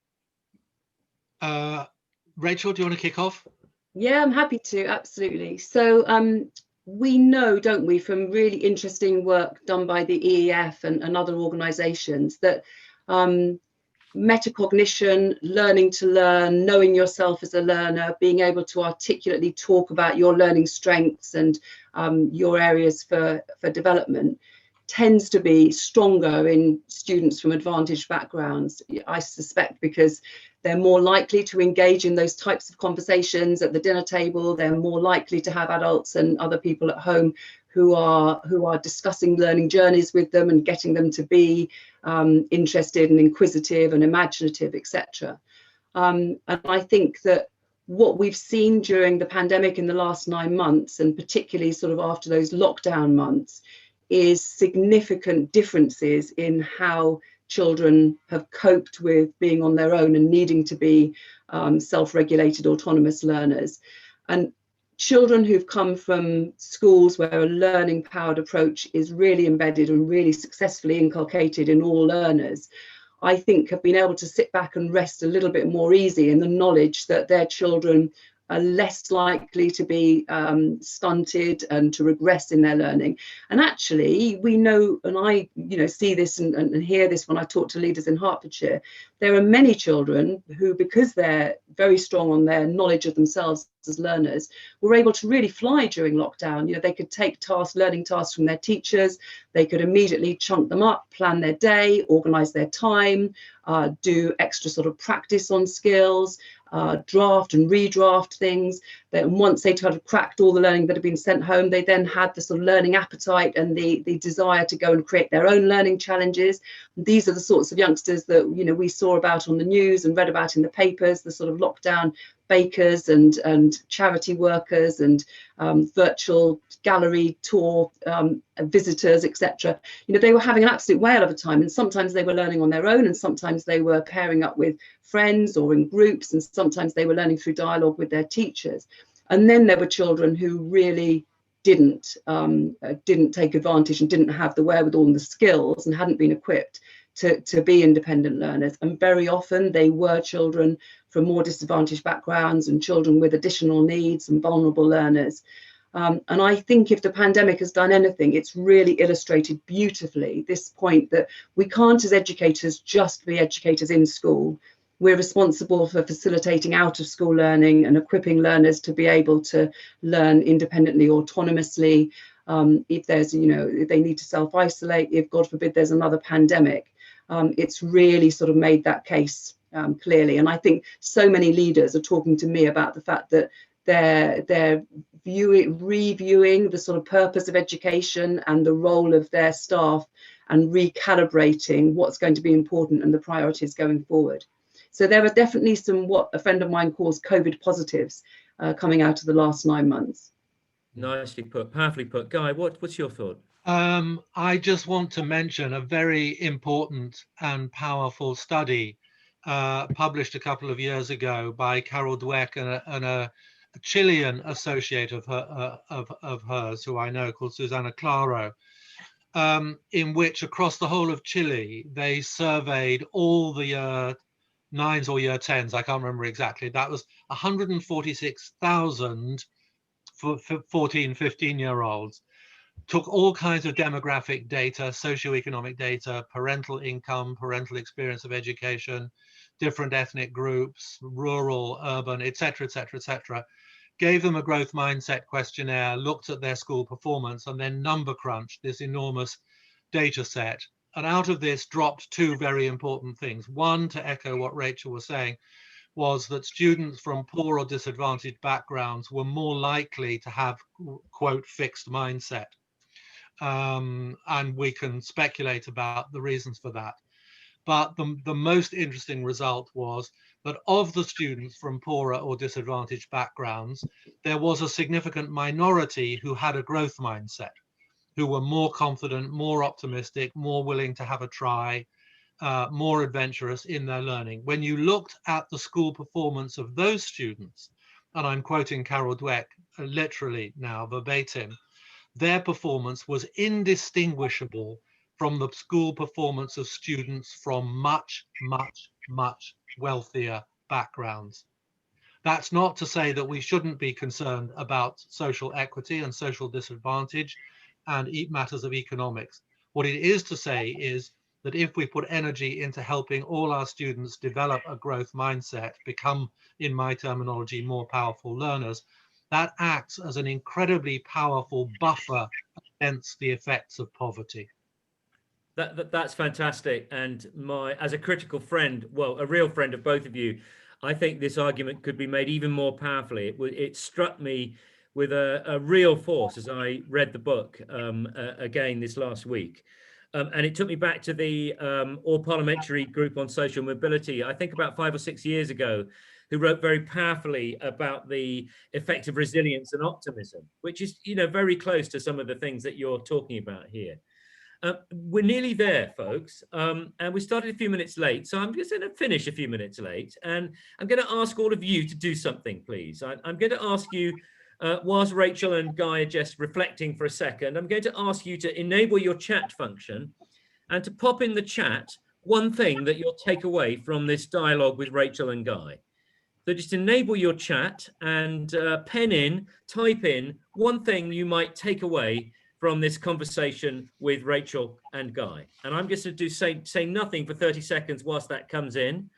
Rachel, do you want to kick off? Yeah, I'm happy to, absolutely. So we know, don't we, from really interesting work done by the EEF and other organisations, that metacognition, learning to learn, knowing yourself as a learner, being able to articulately talk about your learning strengths and your areas for development tends to be stronger in students from advantaged backgrounds, I suspect, because they're more likely to engage in those types of conversations at the dinner table. They're more likely to have adults and other people at home who are discussing learning journeys with them and getting them to be interested and inquisitive and imaginative, etc. And I think that what we've seen during the pandemic in the last 9 months, and particularly sort of after those lockdown months, is significant differences in how children have coped with being on their own and needing to be self-regulated autonomous learners. And children who've come from schools where a learning powered approach is really embedded and really successfully inculcated in all learners, I think have been able to sit back and rest a little bit more easy in the knowledge that their children are less likely to be stunted and to regress in their learning. And actually, we know, and I see this and hear this when I talk to leaders in Hertfordshire, there are many children who, because they're very strong on their knowledge of themselves as learners, were able to really fly during lockdown. They could take learning tasks from their teachers, they could immediately chunk them up, plan their day, organise their time, do extra sort of practice on skills, draft and redraft things. That once they had cracked all the learning that had been sent home, they then had the sort of learning appetite and the desire to go and create their own learning challenges. These are the sorts of youngsters that we saw about on the news and read about in the papers, the sort of lockdown bakers and charity workers and virtual gallery tour visitors, etc. They were having an absolute whale of a time, and sometimes they were learning on their own, and sometimes they were pairing up with friends or in groups, and sometimes they were learning through dialogue with their teachers. And then there were children who really didn't take advantage and didn't have the wherewithal and the skills and hadn't been equipped to be independent learners. And very often they were children from more disadvantaged backgrounds and children with additional needs and vulnerable learners. And I think if the pandemic has done anything, it's really illustrated beautifully this point that we can't, as educators, just be educators in school. We're responsible for facilitating out of school learning and equipping learners to be able to learn independently, autonomously. If there's, if they need to self-isolate, if God forbid there's another pandemic, it's really sort of made that case clearly. And I think so many leaders are talking to me about the fact that they're reviewing the sort of purpose of education and the role of their staff, and recalibrating what's going to be important and the priorities going forward. So there are definitely some, what a friend of mine calls COVID positives, coming out of the last 9 months. Nicely put, powerfully put. Guy, what's your thought? I just want to mention a very important and powerful study published a couple of years ago by Carol Dweck and a Chilean associate of hers, who I know, called Susana Claro, in which across the whole of Chile, they surveyed all the year 9s or year 10s, I can't remember exactly. That was 146,000 for 14, 15-year-olds. Took all kinds of demographic data, socioeconomic data, parental income, parental experience of education, different ethnic groups, rural, urban, etc., etc., etc. Gave them a growth mindset questionnaire, looked at their school performance, and then number crunched this enormous data set. And out of this dropped two very important things. One, to echo what Rachel was saying, was that students from poor or disadvantaged backgrounds were more likely to have, quote, fixed mindset. And we can speculate about the reasons for that. But the most interesting result was that of the students from poorer or disadvantaged backgrounds, there was a significant minority who had a growth mindset, who were more confident, more optimistic, more willing to have a try, more adventurous in their learning. When you looked at the school performance of those students, and I'm quoting Carol Dweck literally now, verbatim, their performance was indistinguishable from the school performance of students from much, much, much wealthier backgrounds. That's not to say that we shouldn't be concerned about social equity and social disadvantage and matters of economics. What it is to say is that if we put energy into helping all our students develop a growth mindset, become, in my terminology, more powerful learners, that acts as an incredibly powerful buffer against the effects of poverty. That's fantastic. And as a critical friend, well, a real friend of both of you, I think this argument could be made even more powerfly. It struck me with a real force as I read the book again this last week. And it took me back to the All Parliamentary Group on Social Mobility, I think about 5 or 6 years ago, who wrote very powerfully about the effect of resilience and optimism, which is, very close to some of the things that you're talking about here. We're nearly there, folks, and we started a few minutes late, so I'm just going to finish a few minutes late, and I'm going to ask all of you to do something, please. I'm going to ask you, whilst Rachel and Guy are just reflecting for a second, I'm going to ask you to enable your chat function and to pop in the chat one thing that you'll take away from this dialogue with Rachel and Guy. So just enable your chat and type in one thing you might take away from this conversation with Rachel and Guy. And I'm just going to say nothing for 30 seconds whilst that comes in.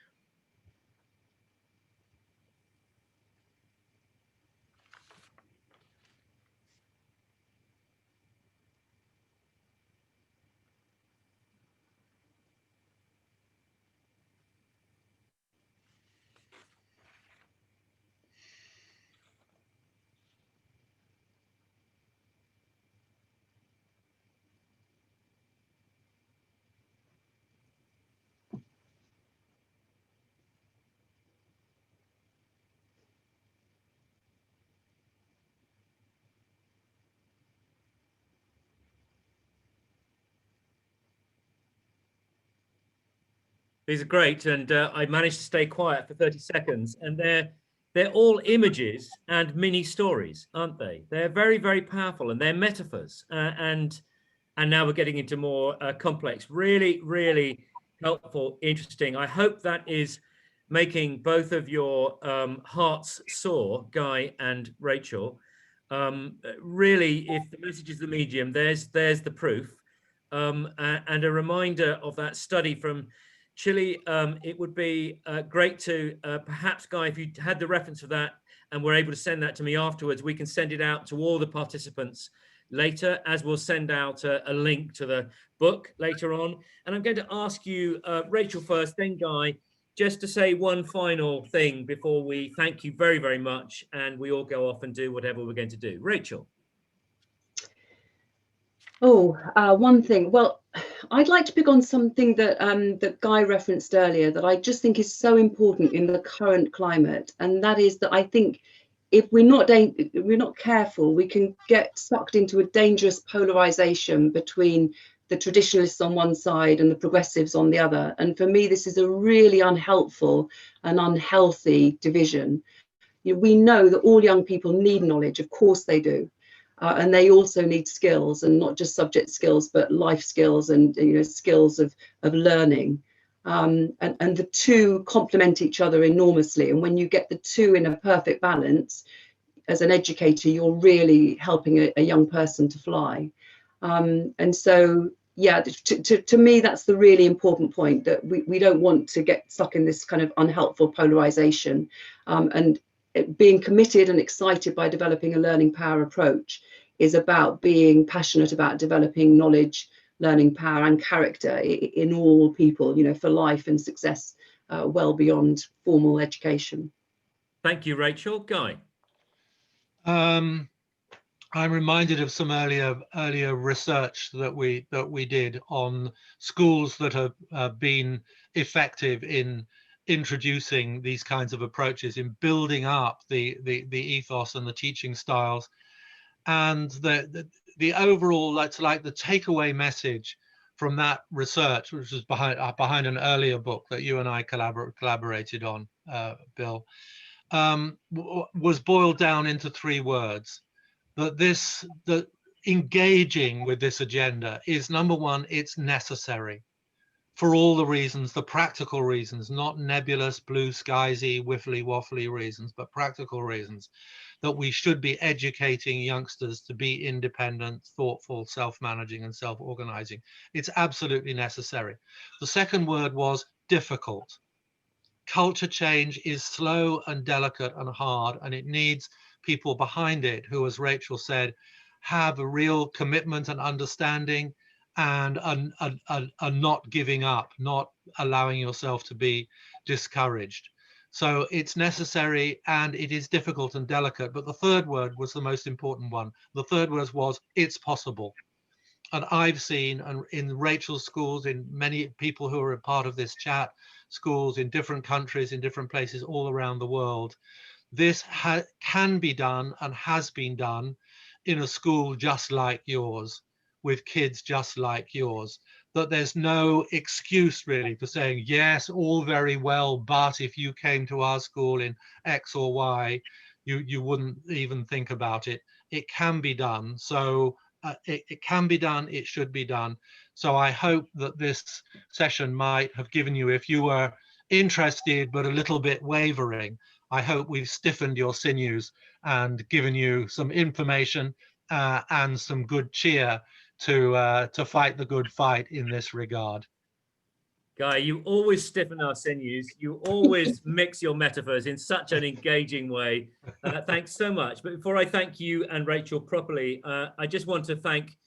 These are great, and I managed to stay quiet for 30 seconds, and they're all images and mini stories, aren't they? They're very, very powerful, and they're metaphors, and now we're getting into more complex, really, really helpful, interesting. I hope that is making both of your hearts soar, Guy and Rachel. Really, if the message is the medium, there's the proof, and a reminder of that study from Chile, it would be great to perhaps, Guy, if you had the reference of that and were able to send that to me afterwards, we can send it out to all the participants later, as we'll send out a link to the book later on. And I'm going to ask you, Rachel first, then Guy, just to say one final thing before we thank you very, very much and we all go off and do whatever we're going to do. Rachel. One thing. Well, I'd like to pick on something that that Guy referenced earlier that I just think is so important in the current climate, and that is that I think if we're not careful, we can get sucked into a dangerous polarization between the traditionalists on one side and the progressives on the other. And for me, this is a really unhelpful and unhealthy division. We know that all young people need knowledge, of course they do. And they also need skills, and not just subject skills, but life skills and skills of learning. And the two complement each other enormously. And when you get the two in a perfect balance, as an educator, you're really helping a young person to fly. And so, yeah, to me, that's the really important point, that we don't want to get stuck in this kind of unhelpful polarization. And being committed and excited by developing a learning power approach is about being passionate about developing knowledge, learning power and character in all people, for life and success well beyond formal education. Thank you, Rachel. Guy. I'm reminded of some earlier research that we did on schools that have been effective in introducing these kinds of approaches, in building up the ethos and the teaching styles, and the overall, like the takeaway message from that research, which was behind an earlier book that you and I collaborated on, Bill, was boiled down into 3 words. That engaging with this agenda is, number one, it's necessary for all the reasons, the practical reasons, not nebulous, blue skiesy, wiffly waffly reasons, but practical reasons, that we should be educating youngsters to be independent, thoughtful, self-managing and self-organizing. It's absolutely necessary. The second word was difficult. Culture change is slow and delicate and hard, and it needs people behind it who, as Rachel said, have a real commitment and understanding, and are not giving up, not allowing yourself to be discouraged. So it's necessary, and it is difficult and delicate. But the third word was the most important one. The third word was, it's possible. And I've seen, and in Rachel's schools, in many people who are a part of this chat, schools in different countries, in different places all around the world, this can be done and has been done in a school just like yours, with kids just like yours. That there's no excuse really for saying, yes, all very well, but if you came to our school in X or Y, you wouldn't even think about it. It can be done. So it can be done, it should be done. So I hope that this session might have given you, if you were interested but a little bit wavering, I hope we've stiffened your sinews and given you some information and some good cheer to fight the good fight in this regard. Guy, you always stiffen our sinews. You always mix your metaphors in such an engaging way. Thanks so much. But before I thank you and Rachel properly, I just want to thank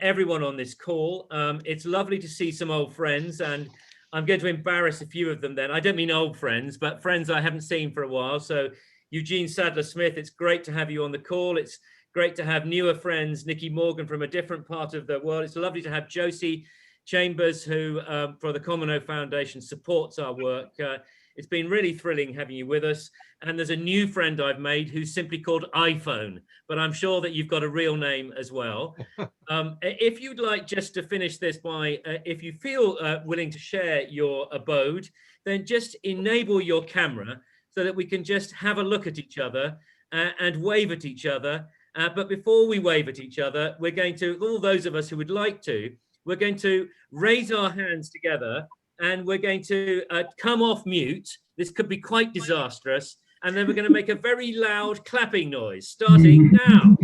everyone on this call. It's lovely to see some old friends, and I'm going to embarrass a few of them then. I don't mean old friends, but friends I haven't seen for a while. So Eugene Sadler-Smith, it's great to have you on the call. It's great to have newer friends, Nikki Morgan from a different part of the world. It's lovely to have Josie Chambers, who for the Commono Foundation supports our work. It's been really thrilling having you with us. And there's a new friend I've made who's simply called iPhone, but I'm sure that you've got a real name as well. If you'd like just to finish this by, if you feel willing to share your abode, then just enable your camera so that we can just have a look at each other and wave at each other. But before we wave at each other, we're going to, all those of us who would like to, we're going to raise our hands together and we're going to come off mute. This could be quite disastrous. And then we're going to make a very loud clapping noise, starting now.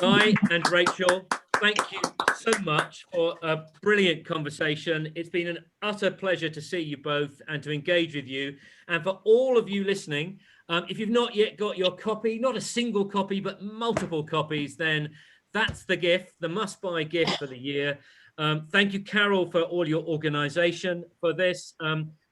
Guy and Rachel, thank you so much for a brilliant conversation. It's been an utter pleasure to see you both and to engage with you. And for all of you listening, if you've not yet got your copy, not a single copy, but multiple copies, then that's the gift, the must-buy gift for the year. Thank you, Carol, for all your organisation for this.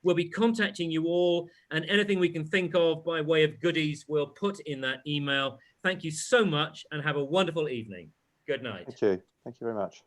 We'll be contacting you all, and anything we can think of by way of goodies, we'll put in that email. Thank you so much, and have a wonderful evening. Good night. Thank you. Thank you very much.